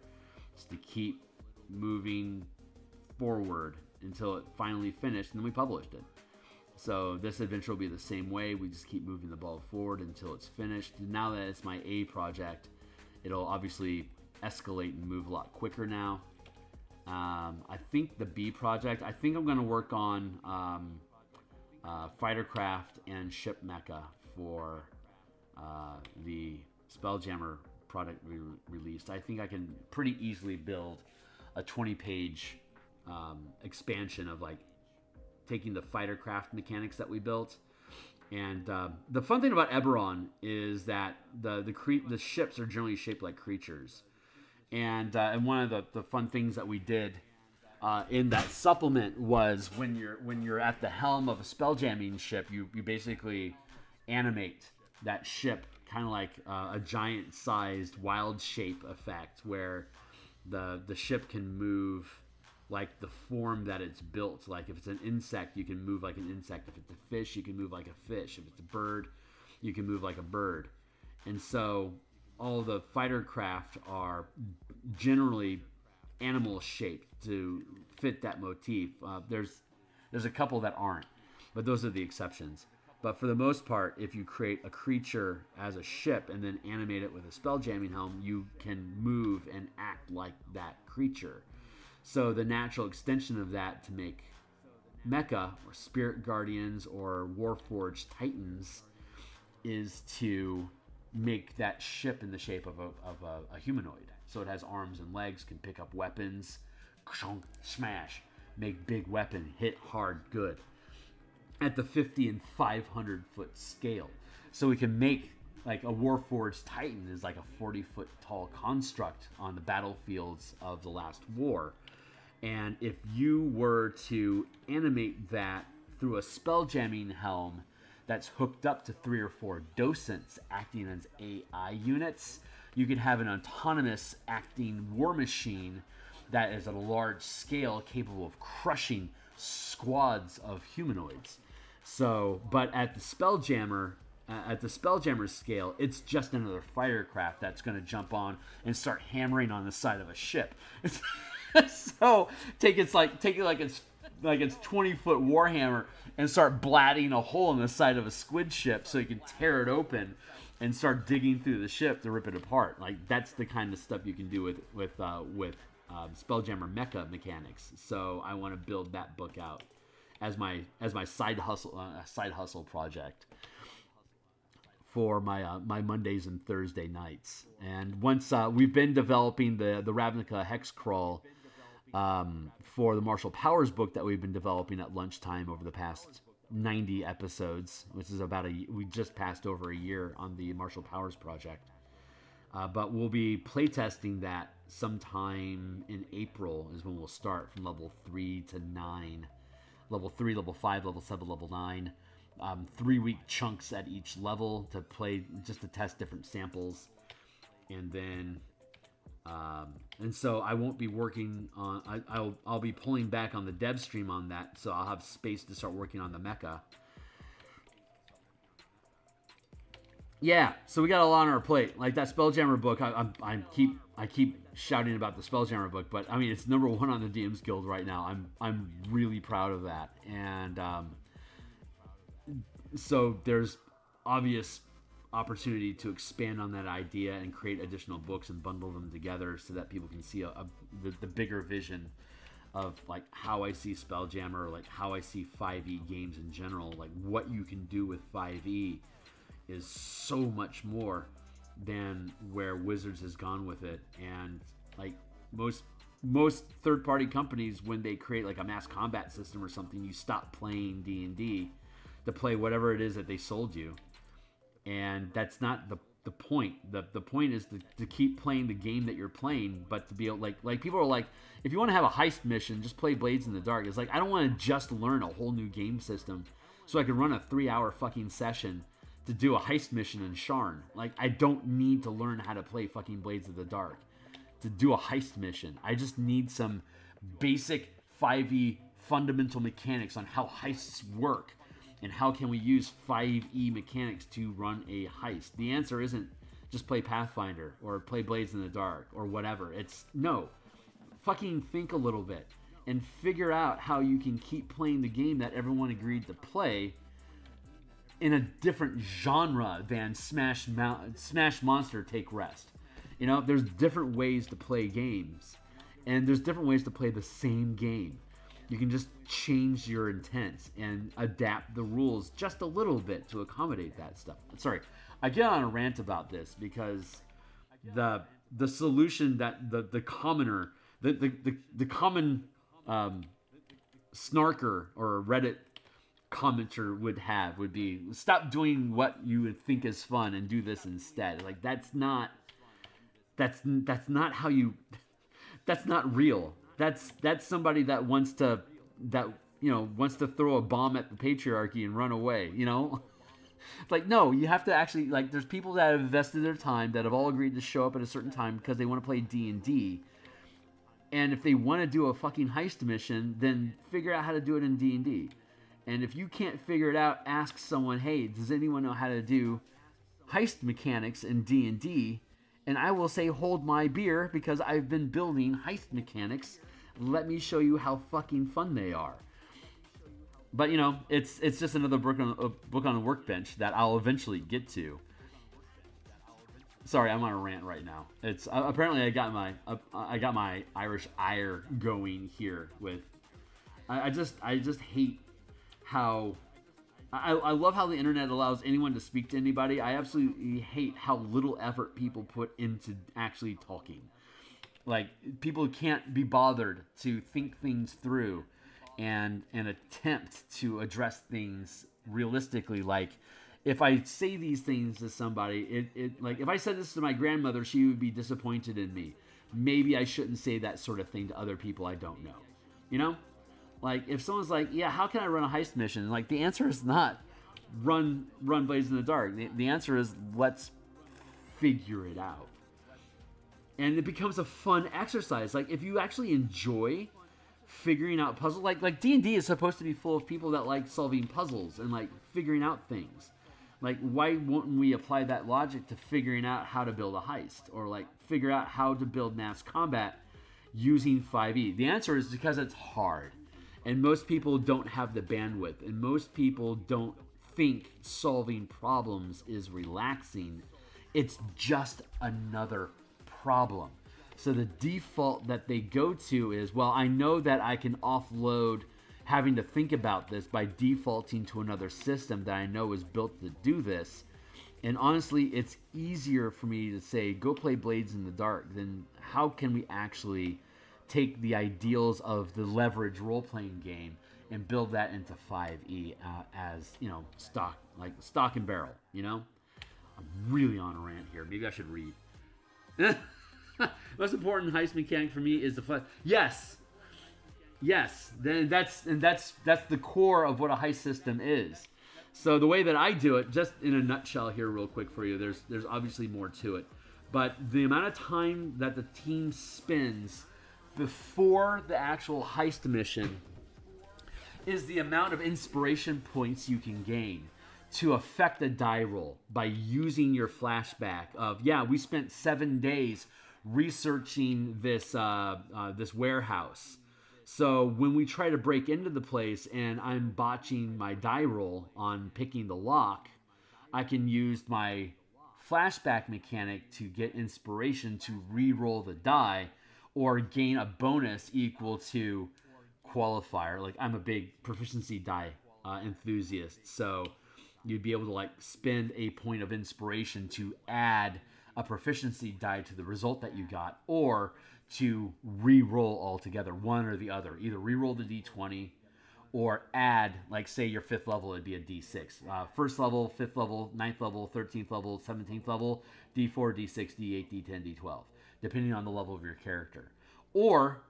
just to keep moving forward until it finally finished, and then we published it. So this adventure will be the same way. We just keep moving the ball forward until it's finished. And now that it's my A project, it'll obviously escalate and move a lot quicker now. I think the B project, I think I'm going to work on fightercraft and ship mecha for the Spelljammer product released. I think I can pretty easily build a 20-page expansion of like taking the fightercraft mechanics that we built. And the fun thing about Eberron is that the ships are generally shaped like creatures. And one of the fun things that we did in that supplement was when you're at the helm of a spelljamming ship, you basically animate that ship kind of like a giant-sized wild shape effect, where the ship can move like the form that it's built. Like if it's an insect, you can move like an insect. If it's a fish, you can move like a fish. If it's a bird, you can move like a bird. And so all the fighter craft are generally animal shaped to fit that motif. There's a couple that aren't, but those are the exceptions. But for the most part, if you create a creature as a ship and then animate it with a spelljamming helm, you can move and act like that creature. So the natural extension of that to make mecha or spirit guardians or warforged titans is to make that ship in the shape of a humanoid. So it has arms and legs, can pick up weapons, smash, make big weapon, hit hard, good. At the 50 and 500 foot scale. So we can make like a warforged titan is like a 40-foot tall construct on the battlefields of the last war. And if you were to animate that through a spelljamming helm that's hooked up to 3 or 4 docents acting as AI units, you could have an autonomous acting war machine that is at a large scale capable of crushing squads of humanoids. So, but at the Spelljammer scale, it's just another fightercraft that's going to jump on and start hammering on the side of a ship. So take its 20-foot warhammer and start blatting a hole in the side of a squid ship so you can tear it open and start digging through the ship to rip it apart. Like that's the kind of stuff you can do with Spelljammer mecha mechanics. So I want to build that book out as my side hustle project for my Mondays and Thursday nights. And once we've been developing the Ravnica hex crawl for the Martial Powers book that we've been developing at lunchtime over the past 90 episodes, which is we just passed over a year on the Martial Powers project. But we'll be playtesting that sometime in April is when we'll start from level 3 to 9. Level 3, level 5, level 7, level 9. 3-week chunks at each level to play, just to test different samples. And then, and so I won't be working on, I'll be pulling back on the dev stream on that, so I'll have space to start working on the mecha. Yeah, so we got a lot on our plate. Like that Spelljammer book, I keep shouting about the Spelljammer book, but I mean it's #1 on the DMsGuild right now. I'm really proud of that, and so there's obvious opportunity to expand on that idea and create additional books and bundle them together so that people can see the bigger vision of like how I see Spelljammer, or like how I see 5e games in general. Like what you can do with 5e is so much more than where Wizards has gone with it. And like most third-party companies, when they create like a mass combat system or something, you stop playing D&D to play whatever it is that they sold you. And that's not the point. The point is to keep playing the game that you're playing, but to be able, like people are like, if you want to have a heist mission, just play Blades in the Dark. It's like, I don't want to just learn a whole new game system so I can run a 3-hour fucking session to do a heist mission in Sharn. Like, I don't need to learn how to play fucking Blades of the Dark to do a heist mission. I just need some basic 5e fundamental mechanics on how heists work and how can we use 5e mechanics to run a heist. The answer isn't just play Pathfinder or play Blades in the Dark or whatever. It's no. Fucking think a little bit and figure out how you can keep playing the game that everyone agreed to play in a different genre than Smash Monster Take Rest. You know, there's different ways to play games, and there's different ways to play the same game. You can just change your intent and adapt the rules just a little bit to accommodate that stuff. Sorry, I get on a rant about this because the solution that the commoner, the common snarker or Reddit commenter would be, stop doing what you would think is fun and do this instead. Like, that's not how you, that's not real. That's somebody that wants to throw a bomb at the patriarchy and run away, you know? It's like, no, you have to actually, like, there's people that have invested their time that have all agreed to show up at a certain time because they want to play D&D. And if they want to do a fucking heist mission, then figure out how to do it in D&D. And if you can't figure it out, ask someone, hey, does anyone know how to do heist mechanics in D&D? And I will say, hold my beer, because I've been building heist mechanics. Let me show you how fucking fun they are. But, you know, it's just another book on the workbench that I'll eventually get to. Sorry, I'm on a rant right now. It's apparently I got my Irish ire going here with. I just hate how. I love how the internet allows anyone to speak to anybody. I absolutely hate how little effort people put into actually talking. Like, people can't be bothered to think things through and attempt to address things realistically. Like, if I say these things to somebody, like, if I said this to my grandmother, she would be disappointed in me. Maybe I shouldn't say that sort of thing to other people I don't know. You know? Like, if someone's like, yeah, how can I run a heist mission? Like, the answer is not run Blades in the Dark. The answer is, let's figure it out. And it becomes a fun exercise. Like, if you actually enjoy figuring out puzzles, like D&D is supposed to be full of people that like solving puzzles and like figuring out things. Like, why won't we apply that logic to figuring out how to build a heist or like figure out how to build mass combat using 5e? The answer is because it's hard. And most people don't have the bandwidth, and most people don't think solving problems is relaxing. It's just another problem. So the default that they go to is, well, I know that I can offload having to think about this by defaulting to another system that I know is built to do this. And honestly, it's easier for me to say, go play Blades in the Dark, than how can we actually take the ideals of the leverage role-playing game and build that into 5e as, you know, stock and barrel, you know? I'm really on a rant here. Maybe I should read. Most important heist mechanic for me is the fun. Yes. Then that's the core of what a heist system is. So the way that I do it, just in a nutshell here real quick for you, there's obviously more to it. But the amount of time that the team spends before the actual heist mission is the amount of inspiration points you can gain to affect a die roll by using your flashback of, yeah, we spent 7 days researching this warehouse. So when we try to break into the place and I'm botching my die roll on picking the lock, I can use my flashback mechanic to get inspiration to re-roll the die or gain a bonus equal to qualifier. Like, I'm a big proficiency die enthusiast, so you'd be able to like spend a point of inspiration to add a proficiency die to the result that you got, or to re-roll altogether, one or the other. Either re-roll the d20 or add, like, say your 5th level, it'd be a d6. 1st level, 5th level, 9th level, 13th level, 17th level, d4, d6, d8, d10, d12, depending on the level of your character. Or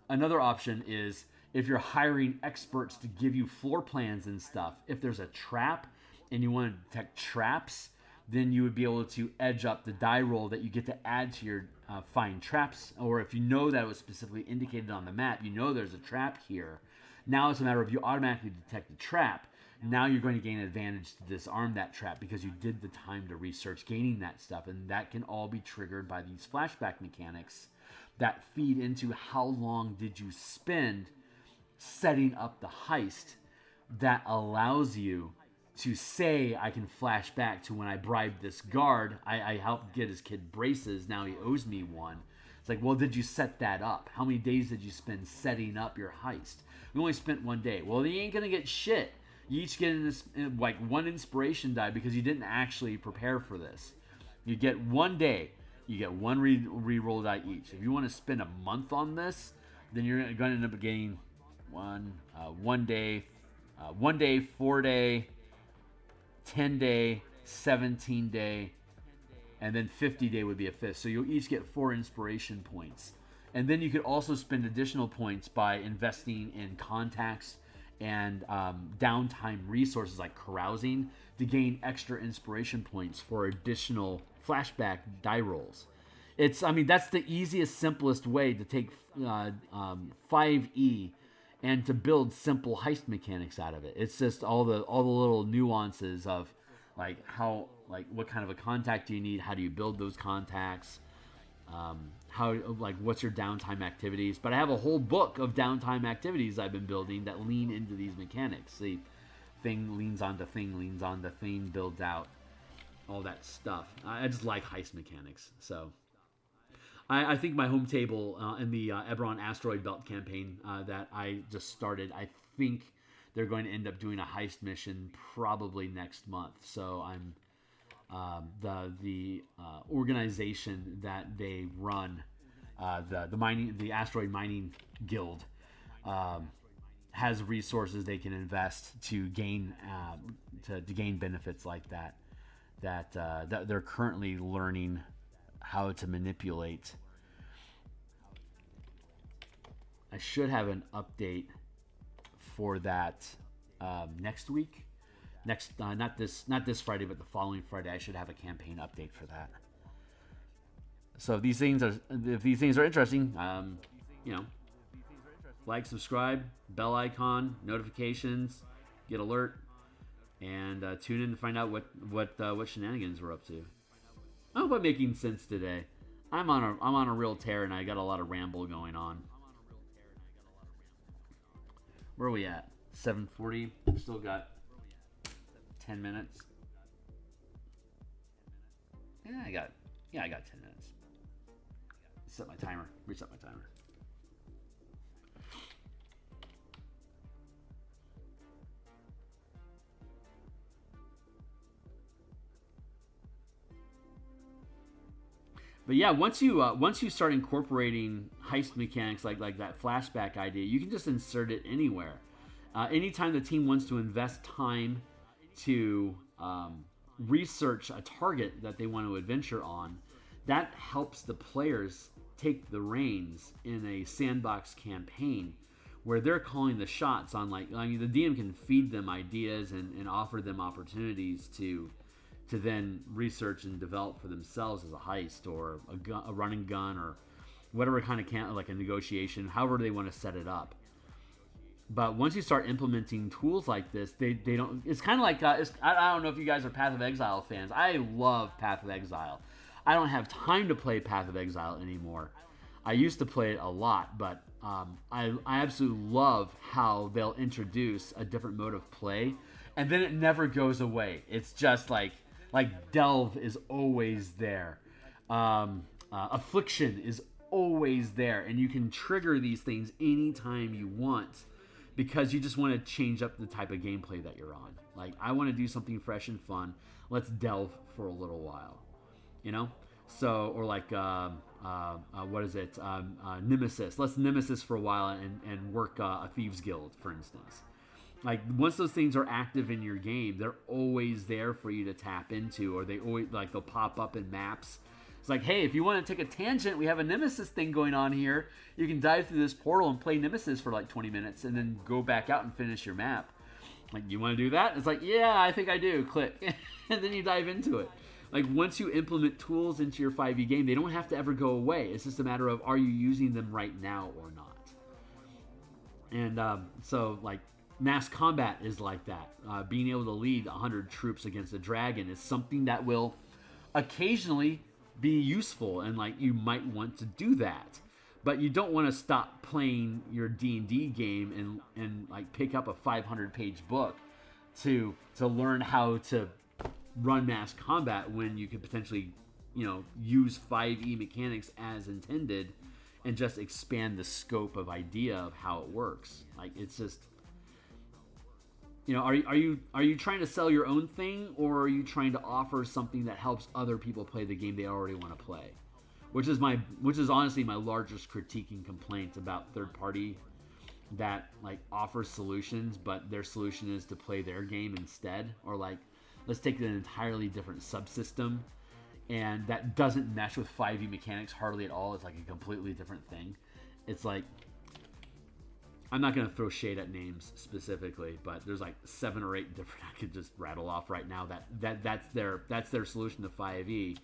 another option is, if you're hiring experts to give you floor plans and stuff, if there's a trap and you want to detect traps, then you would be able to edge up the die roll that you get to add to your find traps. Or if you know that it was specifically indicated on the map, you know there's a trap here. Now it's a matter of you automatically detect the trap. Now you're going to gain advantage to disarm that trap because you did the time to research gaining that stuff. And that can all be triggered by these flashback mechanics that feed into how long did you spend setting up the heist that allows you to say, I can flash back to when I bribed this guard. I helped get his kid braces. Now he owes me one. It's like, well, did you set that up? How many days did you spend setting up your heist? We only spent 1 day. Well, you ain't going to get shit. You each get like 1 inspiration die because you didn't actually prepare for this. You get 1 day. You get 1 re-roll die each. If you want to spend a month on this, then you're going to end up getting 1 day, 1 day, 4 day, 10 day, 17 day, and then 50 day would be a 5th. So you'll each get 4 inspiration points. And then you could also spend additional points by investing in contacts and downtime resources like carousing to gain extra inspiration points for additional flashback die rolls. That's the easiest, simplest way to take 5e and to build simple heist mechanics out of it. It's just all the little nuances of like what kind of a contact do you need, how do you build those contacts, what's your downtime activities. But I have a whole book of downtime activities I've been building that lean into these mechanics. See, thing leans onto thing, leans onto thing, builds out all that stuff. I just like heist mechanics. So I think my home table in the Eberron Asteroid Belt campaign that I just started, I think they're going to end up doing a heist mission probably next month. So I'm the organization that they run, the Asteroid Mining Guild, has resources they can invest to gain to gain benefits like that they're currently learning how to manipulate. I should have an update for that next week. Not this Friday, but the following Friday. I should have a campaign update for that. So if these things are interesting, like, subscribe, bell icon, notifications, get alert, and tune in to find out what shenanigans we're up to. I hope I'm making sense today. I'm on a real tear, and I got a lot of ramble going on. Where are we at? 7:40. Still got 10 minutes. Yeah, I got 10 minutes. Set my timer. Reset my timer. But yeah, once you start incorporating heist mechanics like that flashback idea, you can just insert it anywhere. Anytime the team wants to invest time to research a target that they want to adventure on, that helps the players take the reins in a sandbox campaign where they're calling the shots on, the DM can feed them ideas and offer them opportunities to then research and develop for themselves as a heist or a running gun or whatever kind of like a negotiation, however they want to set it up. But once you start implementing tools like this, they don't. It's kind of like I don't know if you guys are Path of Exile fans. I love Path of Exile. I don't have time to play Path of Exile anymore. I used to play it a lot, but I absolutely love how they'll introduce a different mode of play, and then it never goes away. It's just like Delve is always there. Affliction is always there, and you can trigger these things anytime you want because you just want to change up the type of gameplay that you're on. Like, I want to do something fresh and fun. Let's delve for a little while, So, or like, what is it? Nemesis. Let's Nemesis for a while and work a Thieves Guild, for instance. Like, once those things are active in your game, they're always there for you to tap into, or they'll pop up in maps. It's like, hey, if you want to take a tangent, we have a Nemesis thing going on here. You can dive through this portal and play Nemesis for like 20 minutes and then go back out and finish your map. Like, you want to do that? It's like, yeah, I think I do. Click. And then you dive into it. Like, once you implement tools into your 5e game, they don't have to ever go away. It's just a matter of, are you using them right now or not? And so, like, mass combat is like that. Being able to lead 100 troops against a dragon is something that will occasionally be useful, and, like, you might want to do that. But you don't want to stop playing your D&D game and like, pick up a 500-page book to learn how to run mass combat when you could potentially, use 5e mechanics as intended and just expand the scope of idea of how it works. Like, it's just, are you trying to sell your own thing, or are you trying to offer something that helps other people play the game they already want to play? Which is honestly my largest critique and complaint about third party that, like, offers solutions, but their solution is to play their game instead, or, like, let's take an entirely different subsystem, and that doesn't mesh with 5e mechanics hardly at all. It's like a completely different thing. It's like, I'm not going to throw shade at names specifically, but there's like 7 or 8 different I could just rattle off right now that's their solution to 5e.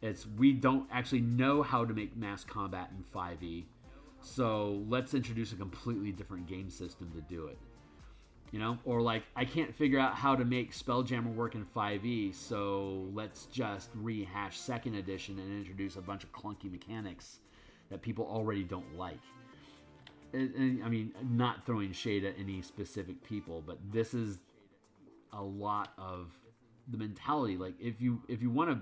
It's, we don't actually know how to make mass combat in 5e, so let's introduce a completely different game system to do it. Or, like, I can't figure out how to make Spelljammer work in 5e, so let's just rehash 2nd edition and introduce a bunch of clunky mechanics that people already don't like. And I mean, not throwing shade at any specific people, but this is a lot of the mentality. Like, if you want to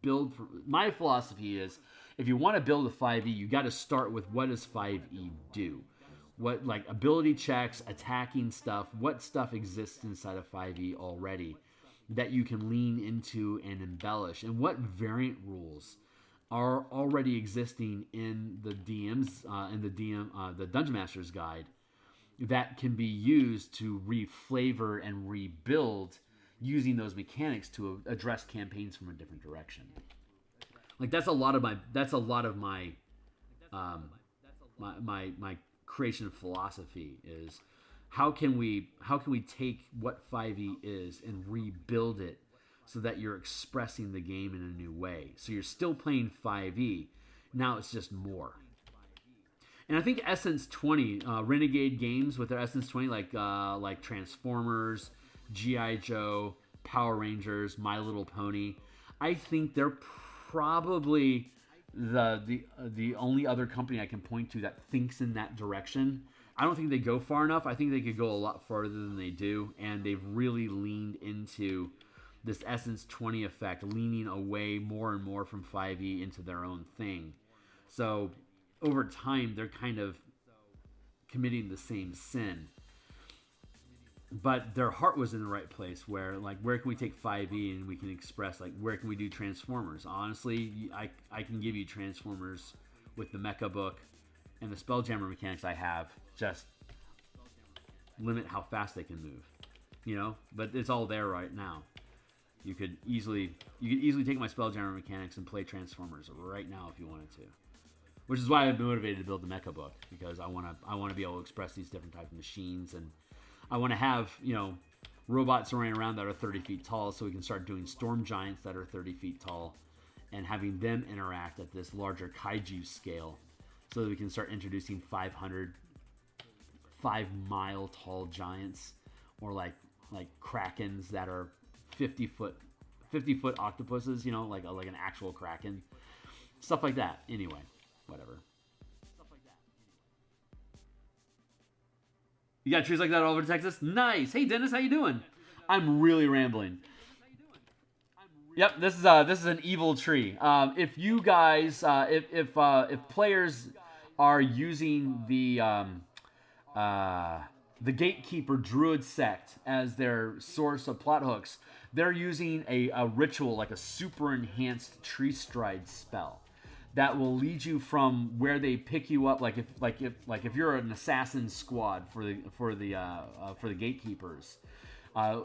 build, my philosophy is, if you want to build a 5e, you got to start with, what does 5e do? What, like, ability checks, attacking stuff, what stuff exists inside of 5e already that you can lean into and embellish, and what variant rules are already existing in the the Dungeon Master's Guide that can be used to reflavor and rebuild using those mechanics to address campaigns from a different direction. Like, that's a lot of my my creation philosophy is, how can we take what 5e is and rebuild it so that you're expressing the game in a new way. So you're still playing 5e, now it's just more. And I think Essence 20, Renegade Games with their Essence 20, like Transformers, G.I. Joe, Power Rangers, My Little Pony, I think they're probably the only other company I can point to that thinks in that direction. I don't think they go far enough. I think they could go a lot farther than they do, and they've really leaned into this Essence 20 effect, leaning away more and more from 5e into their own thing. So over time, they're kind of committing the same sin. But their heart was in the right place, where, like, where can we take 5e and we can express, like, where can we do Transformers? Honestly, I can give you Transformers with the mecha book and the Spelljammer mechanics I have. Just limit how fast they can move, But it's all there right now. You could easily take my Spelljammer mechanics and play Transformers right now if you wanted to. Which is why I've been motivated to build the mecha book, because I want to be able to express these different types of machines, and I want to have, robots running around that are 30 feet tall, so we can start doing storm giants that are 30 feet tall and having them interact at this larger kaiju scale, so that we can start introducing 5-mile tall giants, or like krakens that are 50 foot octopuses, like an actual kraken, stuff like that. Anyway, whatever. You got trees like that all over Texas? Nice. Hey, Dennis, how you doing? I'm really rambling. Yep, this is an evil tree. If you guys, if players are using the Gatekeeper Druid sect as their source of plot hooks, they're using a ritual, like a super enhanced tree stride spell that will lead you from where they pick you up. Like if you're an assassin squad for the Gatekeepers,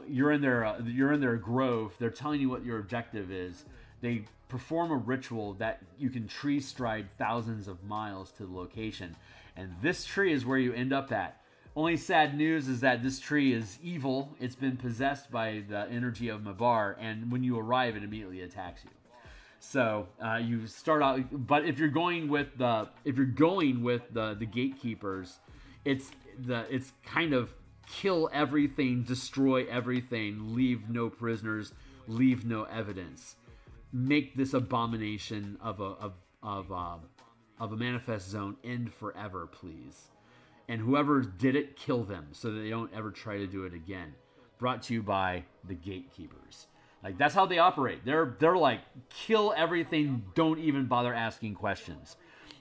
you're in their grove. They're telling you what your objective is. They perform a ritual that you can tree stride thousands of miles to the location, and this tree is where you end up at. Only sad news is that this tree is evil. It's been possessed by the energy of Mabar, and when you arrive, it immediately attacks you. So you start out, but if you're going with the gatekeepers, it's kind of kill everything, destroy everything, leave no prisoners, leave no evidence. Make this abomination of a manifest zone end forever, please. And whoever did it, kill them so that they don't ever try to do it again. Brought to you by the gatekeepers. Like, that's how they operate. They're like, kill everything, don't even bother asking questions.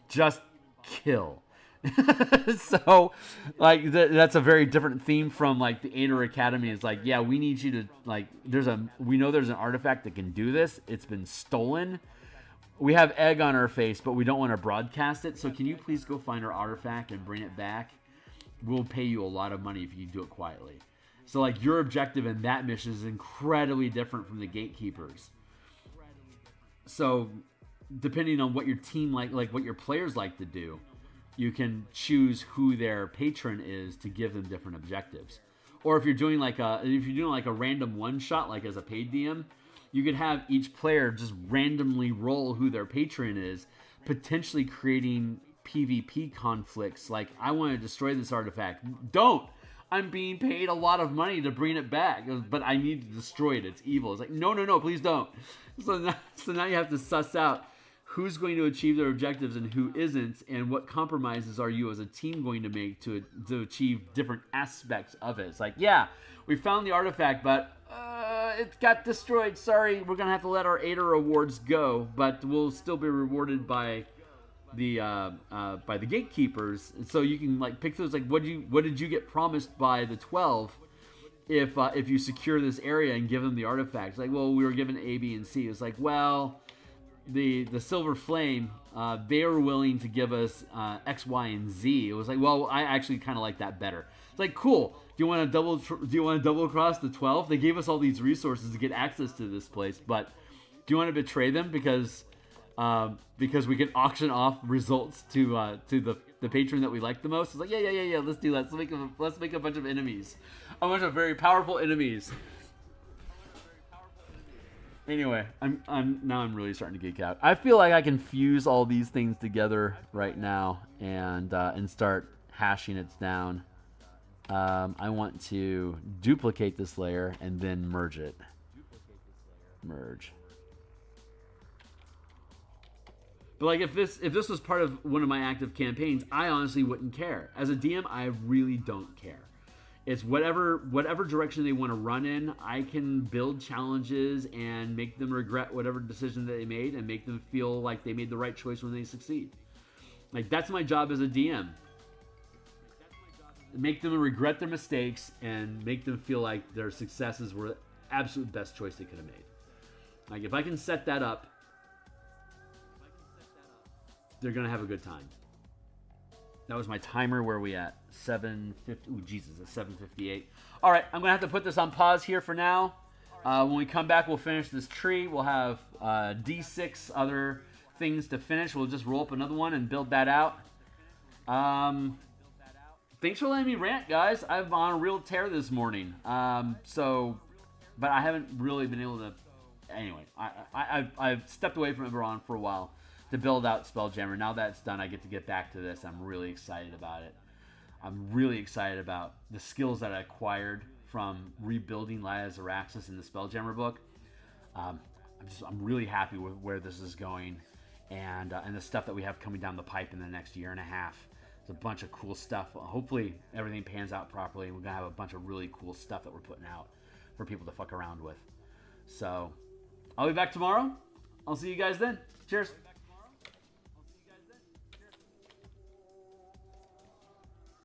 Just kill. So, like, that's a very different theme from, like, the Aether Academy. It's like, yeah, we need you to, like, we know there's an artifact that can do this. It's been stolen. We have egg on our face, but we don't want to broadcast it. So can you please go find our artifact and bring it back? We'll pay you a lot of money if you do it quietly. So, like, your objective in that mission is incredibly different from the gatekeepers. So, depending on what your team like what your players like to do, you can choose who their patron is to give them different objectives. Or if you're doing like a random one shot, like as a paid DM, you could have each player just randomly roll who their patron is, potentially creating PvP conflicts. Like, I want to destroy this artifact. Don't! I'm being paid a lot of money to bring it back, but I need to destroy it. It's evil. It's like, no, please don't. So now you have to suss out who's going to achieve their objectives and who isn't, and what compromises are you as a team going to make to achieve different aspects of it. It's like, yeah, we found the artifact, but it got destroyed. Sorry, we're going to have to let our Aether rewards go, but we'll still be rewarded by the gatekeepers. And so you can, like, pick those, like, what did you get promised by the 12 if you secure this area and give them the artifacts? Like, well, we were given A, B, and C. It's like, well, the Silver Flame, they were willing to give us X, Y, and Z. It was like, well, I actually kind of like that better. It's like, cool. Do you want to double cross the 12? They gave us all these resources to get access to this place, but do you want to betray them because we can auction off results to the patron that we like the most? It's like, yeah. Let's do that. Let's make a bunch of enemies, a bunch of very powerful enemies. Anyway, I'm really starting to geek out. I feel like I can fuse all these things together right now and start hashing it down. I want to duplicate this layer and then merge it. Merge. But, like, if this was part of one of my active campaigns, I honestly wouldn't care. As a DM, I really don't care. It's whatever direction they want to run in. I can build challenges and make them regret whatever decision that they made and make them feel like they made the right choice when they succeed. Like, that's my job as a DM. Make them regret their mistakes and make them feel like their successes were the absolute best choice they could have made. Like, if I can set that up, they're going to have a good time. That was my timer. Where are we at? 7:50. Ooh, Jesus, it's 7:58. All right, I'm going to have to put this on pause here for now. When we come back, we'll finish this tree. We'll have D6 other things to finish. We'll just roll up another one and build that out. Thanks for letting me rant, guys. I'm on a real tear this morning. But I haven't really been able to... Anyway, I've stepped away from Eberron for a while to build out Spelljammer. Now that it's done, I get to get back to this. I'm really excited about it. I'm really excited about the skills that I acquired from rebuilding Laya Zaraxis in the Spelljammer book. I'm really happy with where this is going, and the stuff that we have coming down the pipe in the next year and a half. There's a bunch of cool stuff. Hopefully everything pans out properly, and we're gonna have a bunch of really cool stuff that we're putting out for people to fuck around with. So I'll be back tomorrow. I'll see you guys then. Cheers.